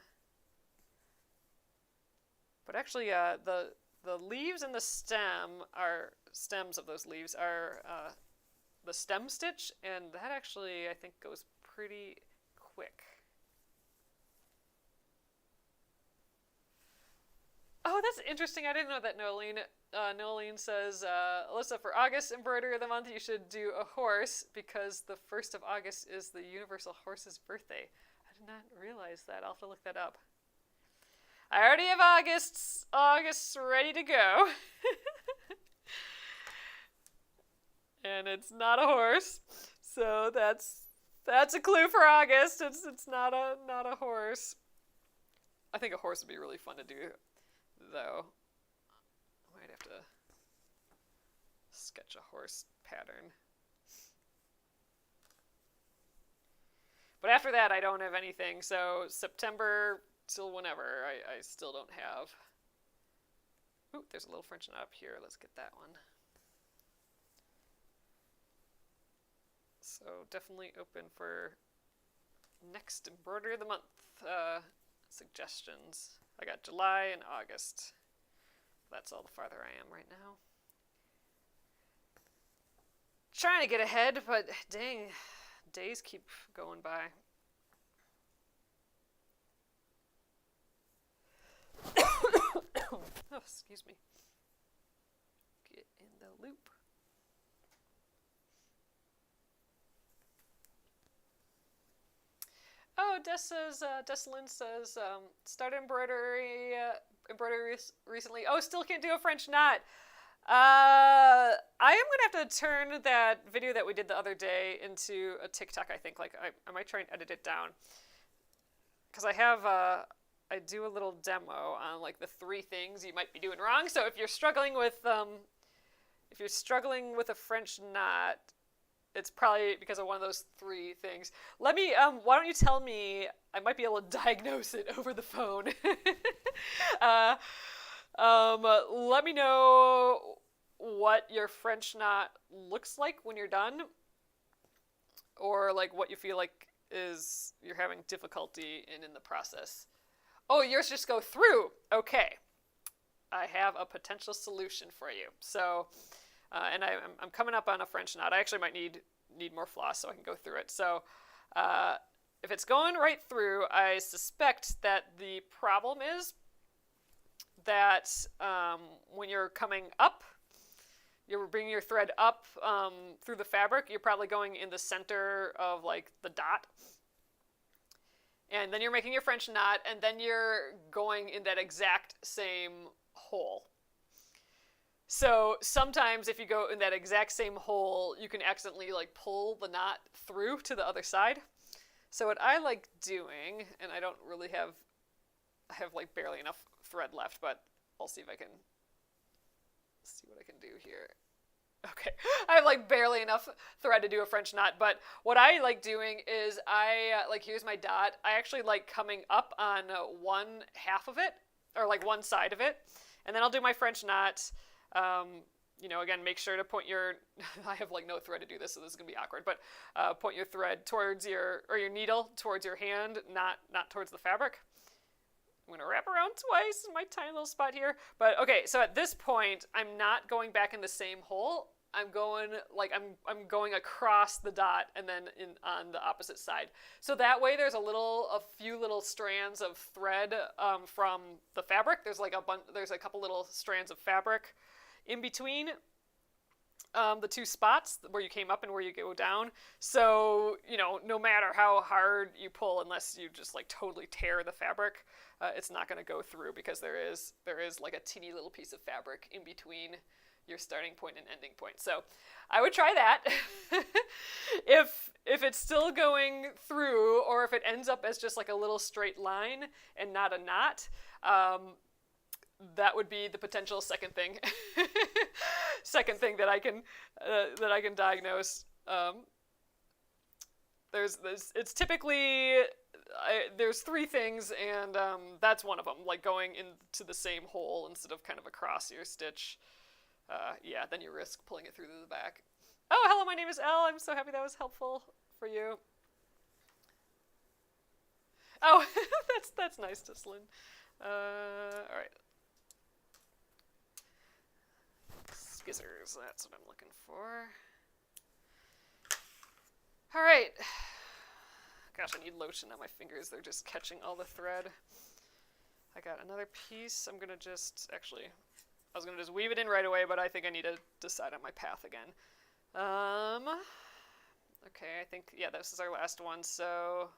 But actually, the leaves and the stems of those leaves are the stem stitch, and that actually I think goes pretty quick. Oh, that's interesting. I didn't know that, Noeline. Noeline says, Alyssa, for August embroidery of the month, you should do a horse because the 1st of August is the universal horse's birthday. I did not realize that. I'll have to look that up. I already have August ready to go. And it's not a horse. So that's a clue for August. It's not a horse. I think a horse would be really fun to do, though. I might have to sketch a horse pattern. But after that, I don't have anything. So September till whenever, I still don't have. Ooh, there's a little French knot up here. Let's get that one. So definitely open for next embroidery of the month suggestions. I got July and August. That's all the farther I am right now. Trying to get ahead, but dang, days keep going by. Oh, excuse me. Get in the loop. Oh, Deslin says, started embroidery recently. Oh, still can't do a French knot. I am going to have to turn that video that we did the other day into a TikTok, I think. Like, I might try and edit it down. Because I do a little demo on, like, the 3 things you might be doing wrong. So if you're struggling with a French knot, it's probably because of one of those 3 things. Let me, why don't you tell me, I might be able to diagnose it over the phone. Let me know what your French knot looks like when you're done, or like what you feel like is you're having difficulty in the process. Oh, yours just go through. Okay. I have a potential solution for you. So, and I'm coming up on a French knot. I actually might need more floss so I can go through it. So if it's going right through, I suspect that the problem is that when you're coming up, you're bringing your thread up through the fabric, you're probably going in the center of like the dot. And then you're making your French knot, and then you're going in that exact same hole. So sometimes if you go in that exact same hole, you can accidentally like pull the knot through to the other side. So what I like doing, and I don't really have like barely enough thread left, but I'll see if I can see what I can do here. Okay, I have like barely enough thread to do a French knot, but what I like doing is here's my dot. I actually like coming up on one half of it, or like one side of it, and then I'll do my French knot. Again, make sure to point your, I have like no thread to do this, so this is going to be awkward, but point your thread towards your needle towards your hand, not towards the fabric. I'm going to wrap around twice in my tiny little spot here. But okay, so at this point, I'm not going back in the same hole. I'm going I'm going across the dot and then on the opposite side. So that way there's a few little strands of thread from the fabric. There's a couple little strands of fabric in between the 2 spots where you came up and where you go down. So, no matter how hard you pull, unless you just like totally tear the fabric, it's not going to go through because there is like a teeny little piece of fabric in between your starting point and ending point. So I would try that. If it's still going through, or if it ends up as just like a little straight line and not a knot, that would be the potential second thing. Second thing that I can diagnose. It's typically there's 3 things, and that's one of them. Like going into the same hole instead of kind of across your stitch. Then you risk pulling it through to the back. Oh, hello, my name is Elle. I'm so happy that was helpful for you. Oh, that's nice, Tislin. All right. Skizzers, that's what I'm looking for. All right. Gosh, I need lotion on my fingers. They're just catching all the thread. I got another piece. I'm going to just, actually, I was going to just weave it in right away, but I think I need to decide on my path again. Okay, I think, yeah, this is our last one, so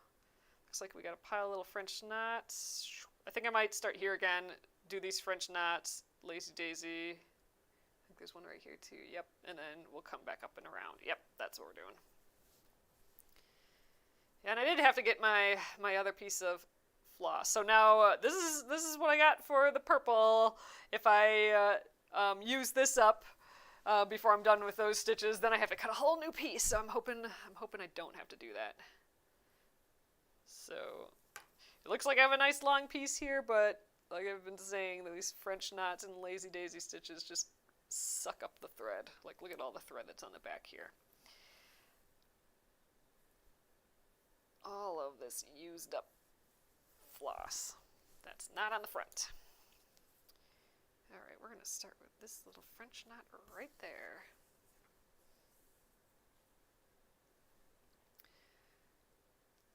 looks like we got a pile of little French knots. I think I might start here again, do these French knots, lazy daisy. I think there's one right here too, yep, and then we'll come back up and around. Yep, that's what we're doing. Yeah, and I did have to get my other piece of floss. So now this is what I got for the purple. If I use this up before I'm done with those stitches, then I have to cut a whole new piece. So I'm hoping I don't have to do that. So it looks like I have a nice long piece here, but like I've been saying, these French knots and lazy daisy stitches just suck up the thread. Like, look at all the thread that's on the back here. All of this used up floss that's not on the front. All right, we're going to start with this little French knot right there.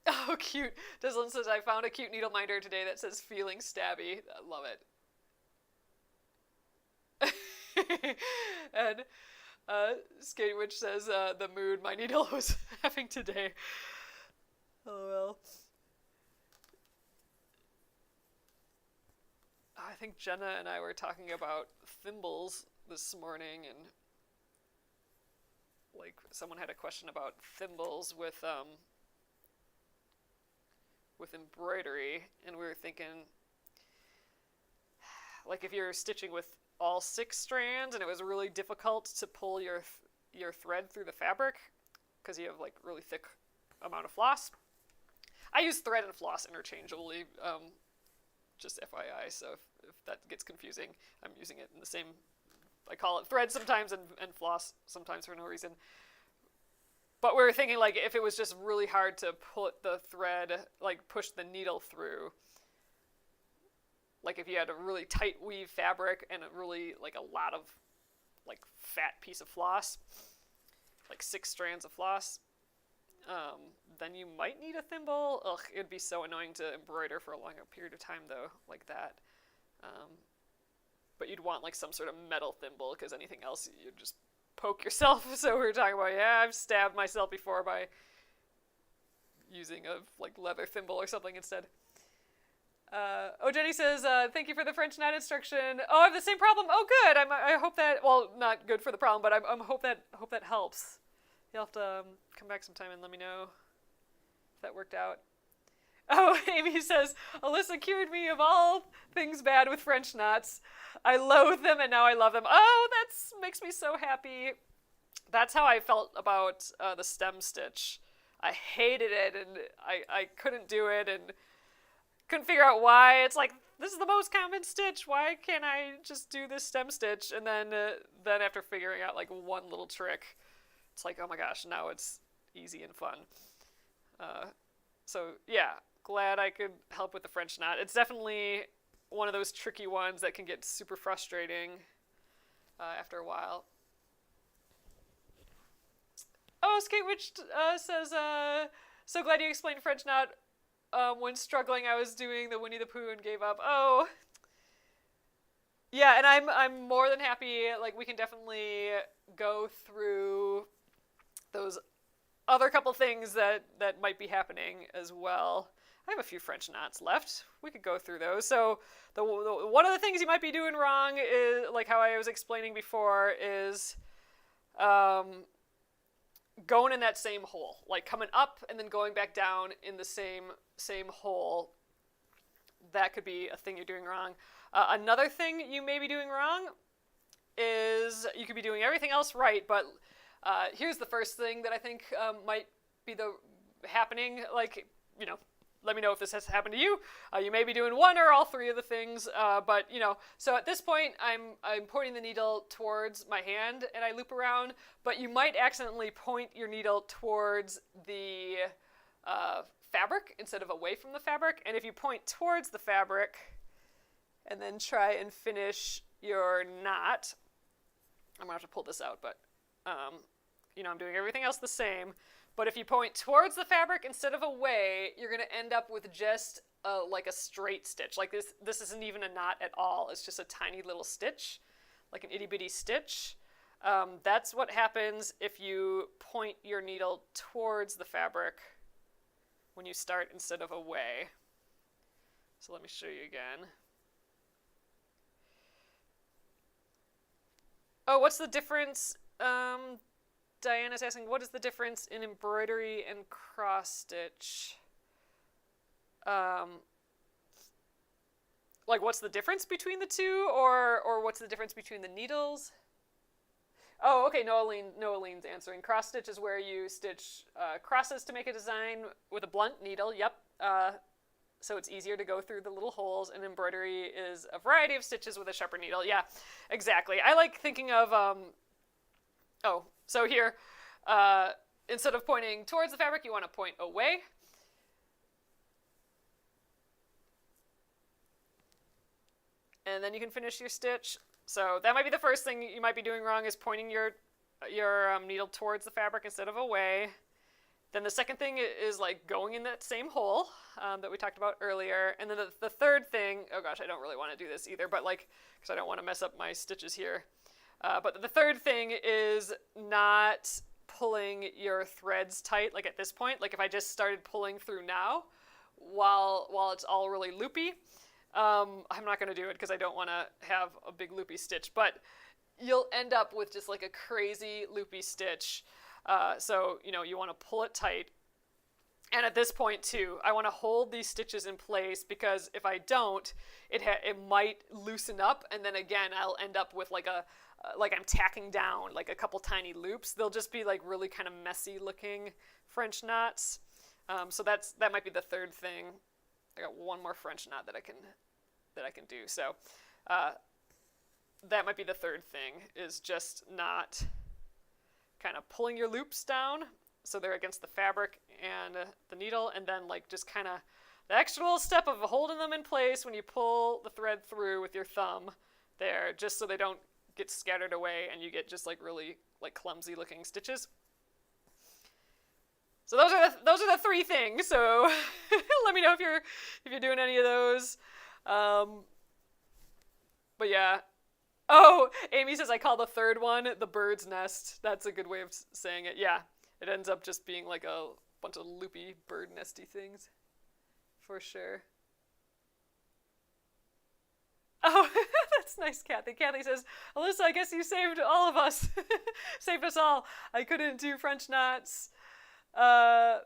Oh, cute. Dislin says, I found a cute needle minder today that says feeling stabby. I love it. And Skate Witch says, the mood my needle was having today. Oh, well. I think Jenna and I were talking about thimbles this morning, and like someone had a question about thimbles with embroidery, and we were thinking, like, if you're stitching with all 6 strands and it was really difficult to pull your thread through the fabric because you have like really thick amount of floss. I use thread and floss interchangeably, just FYI, so if that gets confusing, I'm using it in the same, I call it thread sometimes and floss sometimes for no reason. But we were thinking, like, if it was just really hard to put the thread, like, push the needle through, like if you had a really tight weave fabric and a really, like, a lot of, like, fat piece of floss, like 6 strands of floss, then you might need a thimble. Ugh, it'd be so annoying to embroider for a long period of time, though, like that. But you'd want, like, some sort of metal thimble, because anything else, you'd just poke yourself. So we were talking about, yeah, I've stabbed myself before by using a, like, leather thimble or something instead. Oh, Jenny says, thank you for the French knot instruction. Oh, I have the same problem. Oh, good. I hope that, well, not good for the problem, but I hope that helps. You'll have to come back sometime and let me know if that worked out. Oh, Amy says, Alyssa cured me of all things bad with French knots. I loathe them and now I love them. Oh, that makes me so happy. That's how I felt about the stem stitch. I hated it and I couldn't do it and couldn't figure out why. It's like, this is the most common stitch. Why can't I just do this stem stitch? And then after figuring out like one little trick, it's like, oh my gosh, now it's easy and fun. So yeah, glad I could help with the French knot. It's definitely one of those tricky ones that can get super frustrating after a while. Oh, Skate Witch says, so glad you explained French knot. When struggling, I was doing the Winnie the Pooh and gave up. Oh, yeah, and I'm more than happy. Like, we can definitely go through those other couple things that might be happening as well. I have a few French knots left. We could go through those. So the one of the things you might be doing wrong is, like how I was explaining before, is going in that same hole, like coming up and then going back down in the same hole. That could be a thing you're doing wrong. Another thing you may be doing wrong is you could be doing everything else right, but here's the first thing that I think might be happening. Like, you know, let me know if this has happened to you. You may be doing one or all 3 of the things, but, you know, so at this point, I'm pointing the needle towards my hand, and I loop around, but you might accidentally point your needle towards the fabric instead of away from the fabric, and if you point towards the fabric and then try and finish your knot, I'm going to have to pull this out, but, you know, I'm doing everything else the same. But if you point towards the fabric instead of away, you're going to end up with just like a straight stitch. Like this isn't even a knot at all. It's just a tiny little stitch, like an itty bitty stitch. That's what happens if you point your needle towards the fabric when you start instead of away. So let me show you again. Oh, what's the difference? Diana's asking, what is the difference in embroidery and cross stitch? Like, what's the difference between the two, or what's the difference between the needles? Oh, okay, Noeline's answering. Cross stitch is where you stitch crosses to make a design with a blunt needle, yep. So it's easier to go through the little holes, and embroidery is a variety of stitches with a sharper needle. Yeah, exactly. I like thinking of, so here, instead of pointing towards the fabric, you want to point away. And then you can finish your stitch. So that might be the first thing you might be doing wrong, is pointing your needle towards the fabric instead of away. Then the second thing is like going in that same hole that we talked about earlier. And then the third thing, oh gosh, I don't really want to do this either, but like, because I don't want to mess up my stitches here. But the third thing is not pulling your threads tight, like at this point. Like if I just started pulling through now while it's all really loopy, I'm not going to do it because I don't want to have a big loopy stitch, but you'll end up with just like a crazy loopy stitch. So, you want to pull it tight. And at this point too, I want to hold these stitches in place, because if I don't, it might loosen up, and then again, I'll end up with like like I'm tacking down like a couple tiny loops. They'll just be like really kind of messy looking French knots. So that might be the third thing. I got one more French knot that I can do. So that might be the third thing, is just not kind of pulling your loops down so they're against the fabric and the needle, and then like just kind of the extra little step of holding them in place when you pull the thread through with your thumb there, just so they don't get scattered away and you get just like really like clumsy looking stitches. So those are the three things. So let me know if you're doing any of those. But yeah. Oh, Amy says I call the third one the bird's nest. That's a good way of saying it. Yeah, it ends up just being like a bunch of loopy bird nesty things, for sure. Oh, that's nice, Kathy. Kathy says, Alyssa, I guess you saved all of us. Saved us all. I couldn't do French knots to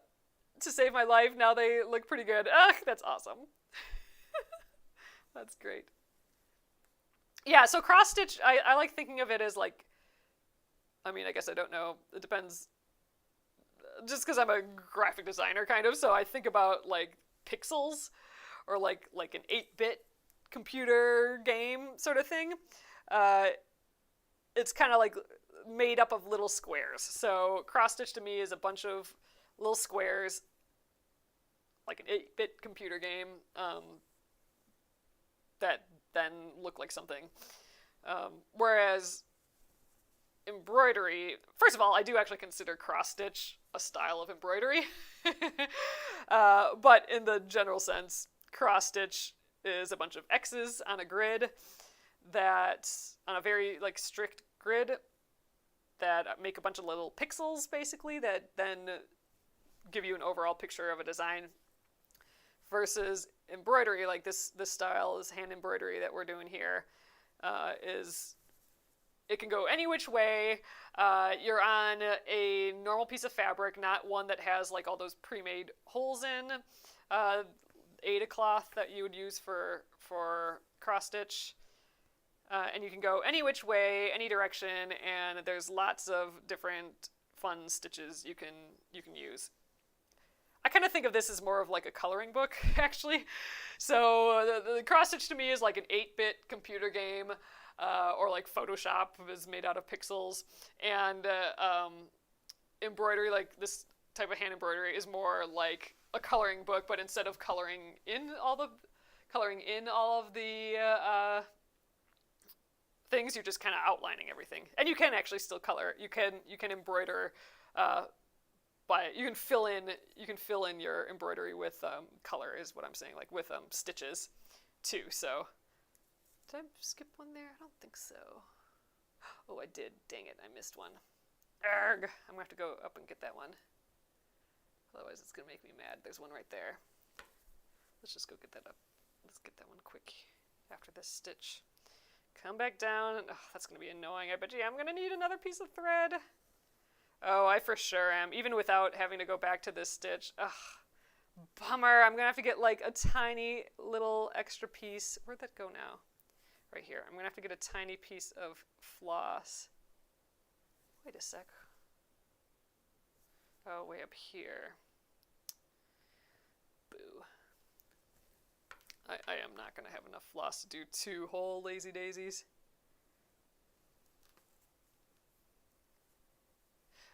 save my life. Now they look pretty good. Ugh, that's awesome. That's great. Yeah, so cross stitch, I like thinking of it as like, I mean, I guess I don't know. It depends. Just because I'm a graphic designer kind of, so I think about like pixels or like an 8-bit computer game sort of thing. It's kind of like made up of little squares. So cross stitch to me is a bunch of little squares, like an 8-bit computer game, that then look like something. Whereas embroidery, first of all, I do actually consider cross stitch a style of embroidery. But in the general sense, cross stitch is a bunch of X's on a grid that, on a very like strict grid, that make a bunch of little pixels basically that then give you an overall picture of a design. Versus embroidery, like this style is hand embroidery that we're doing here, is it can go any which way. You're on a normal piece of fabric, not one that has like all those pre-made holes in. Aida cloth that you would use for cross stitch. And you can go any which way, any direction, and there's lots of different fun stitches you can use. I kind of think of this as more of like a coloring book, actually. So the cross stitch to me is like an 8-bit computer game, or like Photoshop is made out of pixels. And embroidery, like this type of hand embroidery, is more like a coloring book, but instead of coloring in all of the things, you're just kind of outlining everything. And you can actually still color. You can embroider but you can fill in your embroidery with color, is what I'm saying, like with stitches too. So did I skip one there? I don't think so. Oh, I did. Dang it, I missed one. Arrgh. I'm gonna have to go up and get that one. Otherwise it's gonna make me mad. There's one right there. Let's just go get that up. Let's get that one quick after this stitch. Come back down. Oh, that's gonna be annoying. I bet you I'm gonna need another piece of thread. Oh, I for sure am, even without having to go back to this stitch. Ugh, bummer. I'm gonna have to get like a tiny little extra piece. Where'd that go now? Right here. I'm gonna have to get a tiny piece of floss. Wait a sec. Oh, way up here. Boo. I am not gonna have enough floss to do 2 whole lazy daisies.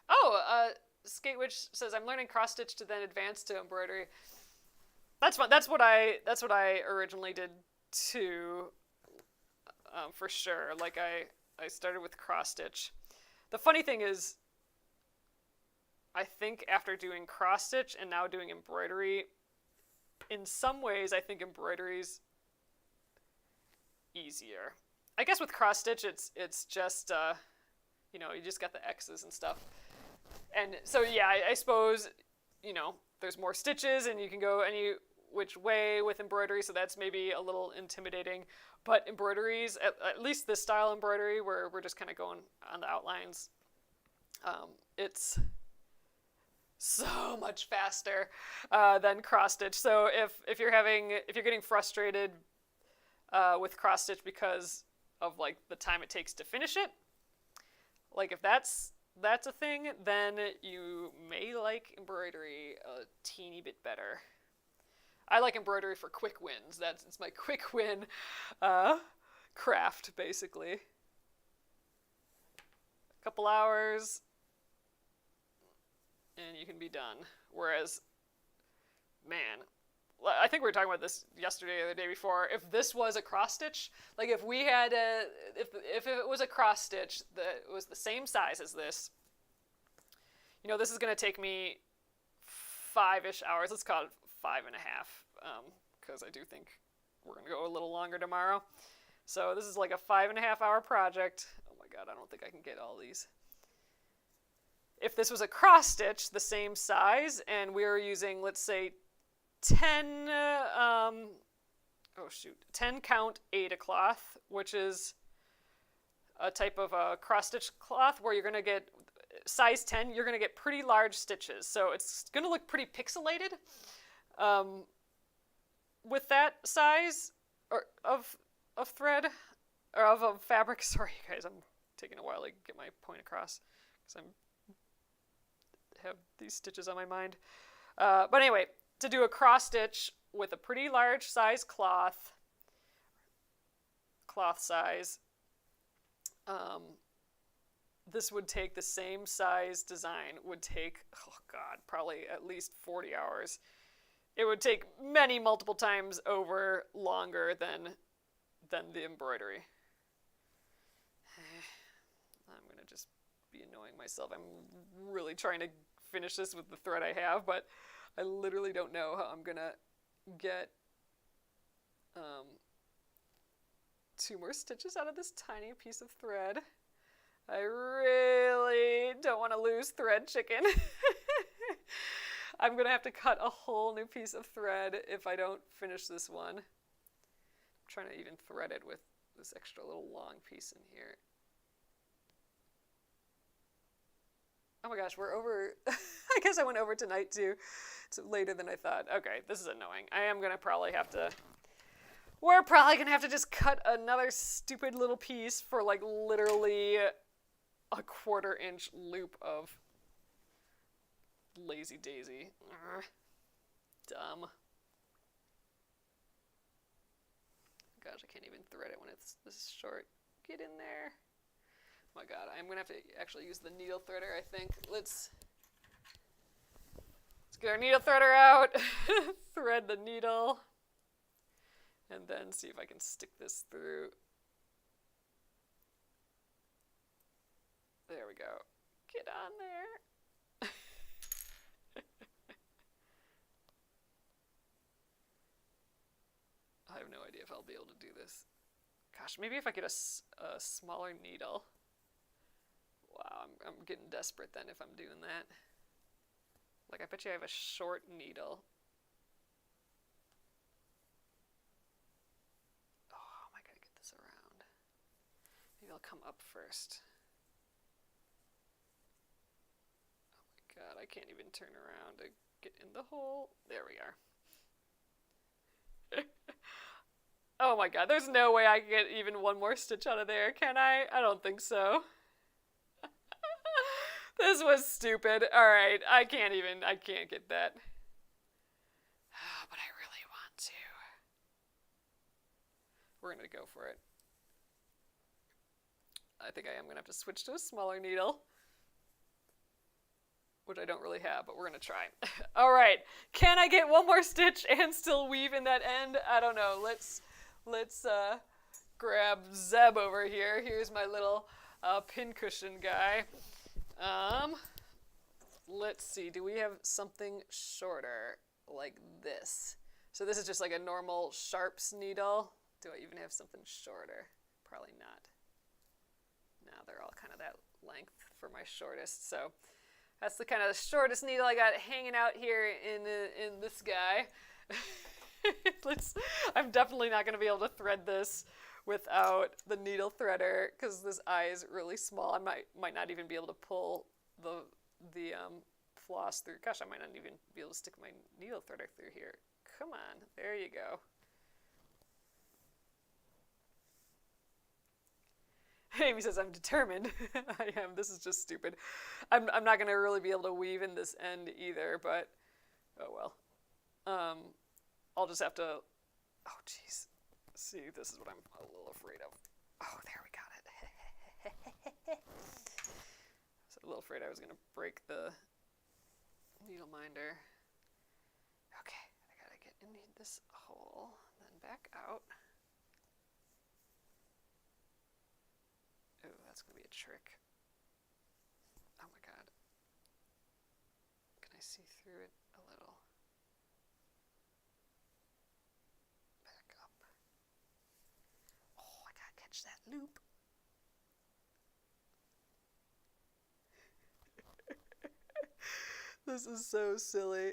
Oh, Skate Witch says I'm learning cross stitch to then advance to embroidery. That's fun. That's what I originally did too. For sure. Like I started with cross stitch. The funny thing is, I think after doing cross stitch and now doing embroidery, in some ways I think embroidery's easier. I guess with cross stitch it's just you know, you just got the X's and stuff. And so yeah, I suppose, you know, there's more stitches and you can go any which way with embroidery, so that's maybe a little intimidating. But embroideries, at least this style embroidery where we're just kind of going on the outlines, it's so much faster than cross stitch. So if you're getting frustrated with cross stitch because of like the time it takes to finish it, like if that's a thing, then you may like embroidery a teeny bit better. I like embroidery for quick wins. It's my quick win craft, basically. A couple hours, and you can be done. Whereas, man, I think we were talking about this yesterday or the day before. If this was a cross stitch, like if we had if it was a cross stitch that was the same size as this, you know, this is going to take me 5-ish hours. Let's call it 5.5, because I do think we're going to go a little longer tomorrow. So this is like a 5.5 hour project. Oh my god, I don't think I can get all these. If this was a cross stitch, the same size, and we were using, let's say, 10 count Aida cloth, which is a type of a cross stitch cloth where you're going to get size 10, you're going to get pretty large stitches. So it's going to look pretty pixelated with that size of thread, or of fabric. Sorry, you guys, I'm taking a while to get my point across because I have these stitches on my mind. But anyway, to do a cross stitch with a pretty large size cloth size, this would take the same size design, would take, oh god, probably at least 40 hours. It would take multiple times over longer than the embroidery. I'm going to just be annoying myself. I'm really trying to finish this with the thread I have, but I literally don't know how I'm going to get 2 more stitches out of this tiny piece of thread. I really don't want to lose thread chicken. I'm going to have to cut a whole new piece of thread if I don't finish this one. I'm trying to even thread it with this extra little long piece in here. Oh my gosh, we're over. I guess I went over tonight too. It's later than I thought. Okay, this is annoying. We're probably going to have to just cut another stupid little piece for like literally a 1/4 inch loop of lazy daisy. Dumb. Gosh, I can't even thread it when it's this short. Get in there. Oh my god, I'm going to have to actually use the needle threader, I think. Let's get our needle threader out, thread the needle, and then see if I can stick this through. There we go. Get on there. no idea if I'll be able to do this. Gosh, maybe if I get a smaller needle. Wow, I'm getting desperate then if I'm doing that. Like, I bet you I have a short needle. Oh, I gotta get this around. Maybe I'll come up first. Oh my god, I can't even turn around to get in the hole. There we are. Oh my god, there's no way I can get even one more stitch out of there, can I? I don't think so. This was stupid. Alright, I can't get that. But I really want to. We're gonna go for it. I think I am gonna have to switch to a smaller needle, which I don't really have, but we're gonna try. Alright, can I get one more stitch and still weave in that end? I don't know. Let's grab Zeb over here. Here's my little pincushion guy. Let's see, do we have something shorter like this? So this is just like a normal sharps needle. Do I even have something shorter? Probably not. No, they're all kind of that length for my shortest. So that's the kind of the shortest needle I got hanging out here in this guy. I'm definitely not going to be able to thread this without the needle threader because this eye is really small. I might not even be able to pull the floss through. Gosh, I might not even be able to stick my needle threader through here. Come on, there you go. Amy says, I'm determined. I am. This is just stupid. I'm not going to really be able to weave in this end either, but oh well. I'll just have to, oh geez. See, this is what I'm a little afraid of. Oh, there we got it. I was a little afraid I was going to break the needle minder. Okay, I got to get in this hole, then back out. Oh, that's going to be a trick. Oh my god. Can I see through it a little? Back up. Oh, I gotta catch that loop. This is so silly.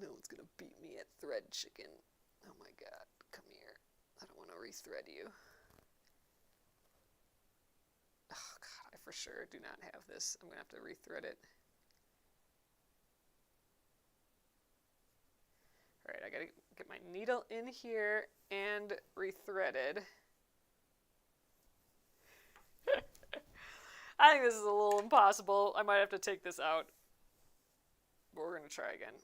No one's going to beat me at thread chicken. Oh my god, come here. I don't want to rethread you. Oh god, I for sure do not have this. I'm going to have to rethread it. Alright, I got to get my needle in here and rethreaded. I think this is a little impossible. I might have to take this out. But we're going to try again.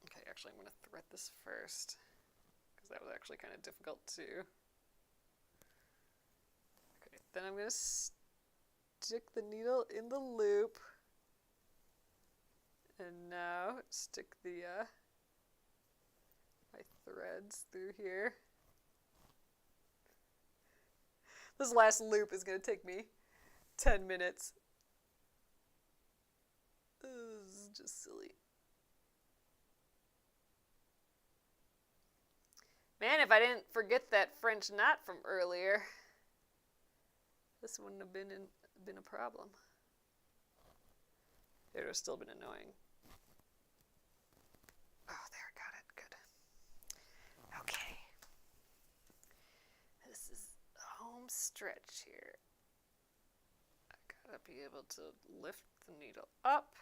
Okay, actually I'm going to thread this first, because that was actually kind of difficult too. Okay, then I'm going to stick the needle in the loop. And now stick the my threads through here. This last loop is going to take me 10 minutes. This is just silly. Man, if I didn't forget that French knot from earlier, this wouldn't have been a problem. It would have still been annoying. Oh, there, I got it. Good. Okay. This is the home stretch here. I gotta be able to lift the needle up.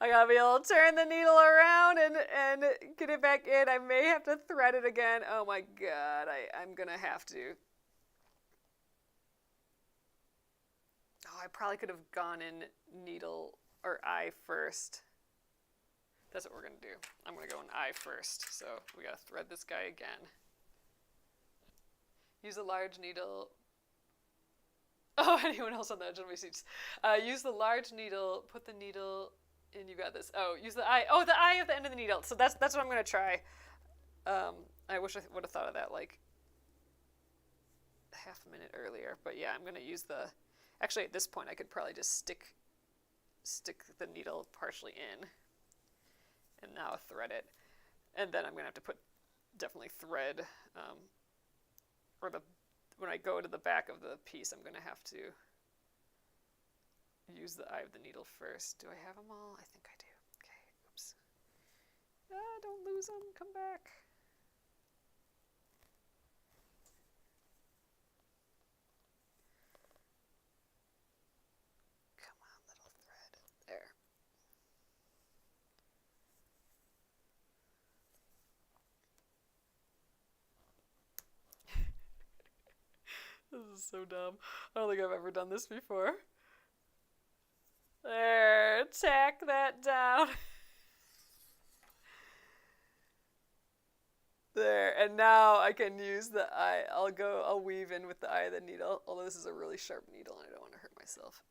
I gotta be able to turn the needle around and get it back in. I may have to thread it again. Oh my god, I'm gonna have to. Oh, I probably could have gone in needle or eye first. That's what we're gonna do. I'm gonna go in eye first. So we gotta thread this guy again. Use a large needle. Oh, anyone else on the edge of my seats? Use the large needle, put the needle in, you got this. Oh, use the eye. Oh, the eye at the end of the needle. So that's what I'm gonna try. I wish I would have thought of that like half a minute earlier. But yeah, I'm gonna use the, actually at this point I could probably just stick stick the needle partially in, and now thread it. And then I'm going to have to definitely thread, when I go to the back of the piece, I'm going to have to use the eye of the needle first. Do I have them all? I think I do. Okay, oops. Don't lose them, come back. Come on, little thread. There. This is so dumb. I don't think I've ever done this before. There, tack that down. There, and now I can use the eye. I'll weave in with the eye of the needle, although this is a really sharp needle and I don't want to hurt myself.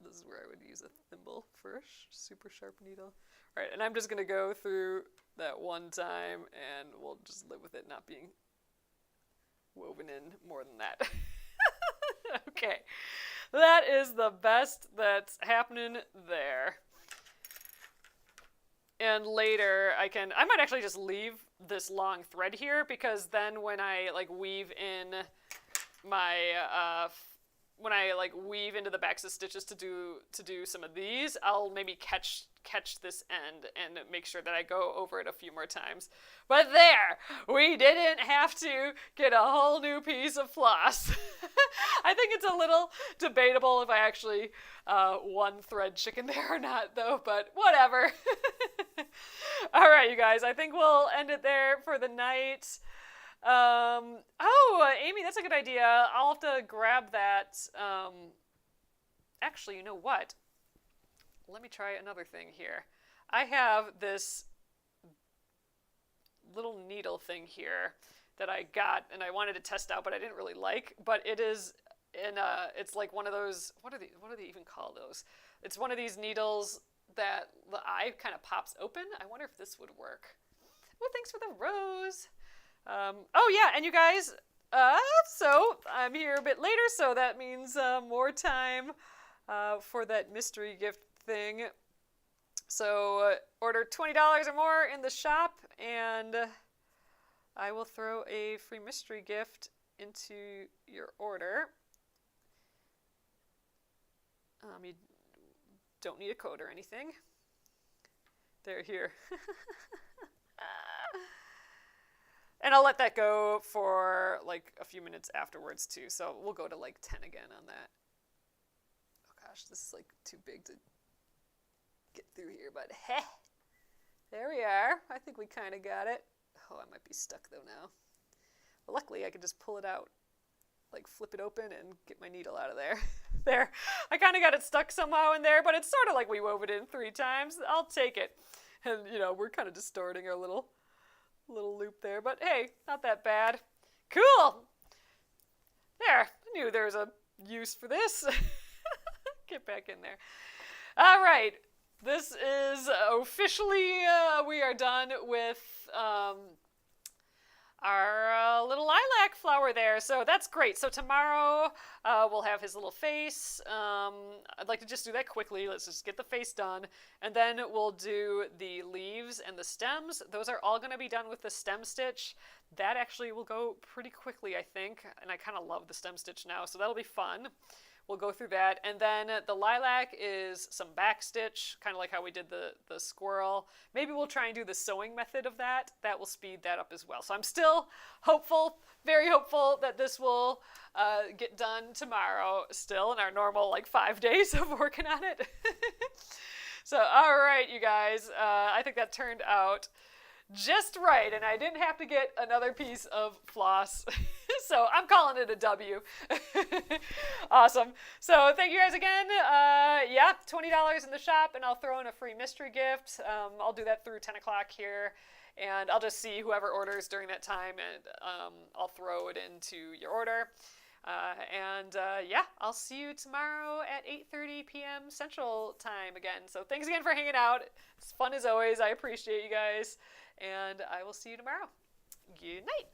This is where I would use a thimble for a super sharp needle. All right, and I'm just going to go through that one time and we'll just live with it not being woven in more than that. Okay, that is the best that's happening there. And later I might actually just leave this long thread here, because then when I weave in my when I weave into the backs of stitches to do some of these, I'll maybe catch this end and make sure that I go over it a few more times. But there, we didn't have to get a whole new piece of floss. I think it's a little debatable if I actually one thread chicken there or not, though, but whatever. All right, you guys, I think we'll end it there for the night. Amy, that's a good idea. I'll have to grab that. Actually, you know what? Let me try another thing here. I have this little needle thing here that I got and I wanted to test out, but I didn't really like. But it is it's like one of those, what do they even call those? It's one of these needles that the eye kind of pops open. I wonder if this would work. Well, thanks for the rose. Oh yeah, and you guys, so I'm here a bit later, so that means more time for that mystery gift thing. So order $20 or more in the shop, and I will throw a free mystery gift into your order. You don't need a code or anything. They're here. And I'll let that go for a few minutes afterwards too. So we'll go to 10 again on that. Oh gosh, this is too big to get through here, but heh. There we are. I think we kind of got it. Oh, I might be stuck though now. But luckily I can just pull it out, flip it open and get my needle out of there. There. I kind of got it stuck somehow in there, but it's sort of like we wove it in 3 times. I'll take it. And we're kind of distorting our little loop there, but hey, not that bad. Cool. There, I knew there was a use for this. Get back in there. All right, this is officially, we are done with our little lilac flower there, so that's great. So tomorrow we'll have his little face. I'd like to just do that quickly. Let's just get the face done, and then we'll do the leaves and the stems. Those are all going to be done with the stem stitch. That actually will go pretty quickly, I think, and I kind of love the stem stitch now, so that'll be fun. We'll go through that. And then the lilac is some back stitch, kind of like how we did the squirrel. Maybe we'll try and do the sewing method of that. That will speed that up as well. So I'm still hopeful, very hopeful that this will get done tomorrow still in our normal 5 days of working on it. So, all right, you guys, I think that turned out just right, and I didn't have to get another piece of floss. So I'm calling it a W. Awesome. So thank you guys again. Yeah, $20 in the shop, and I'll throw in a free mystery gift. I'll do that through 10 o'clock here, and I'll just see whoever orders during that time, and I'll throw it into your order. Yeah, I'll see you tomorrow at 8:30 p.m. Central Time again. So thanks again for hanging out. It's fun as always. I appreciate you guys. And I will see you tomorrow. Good night.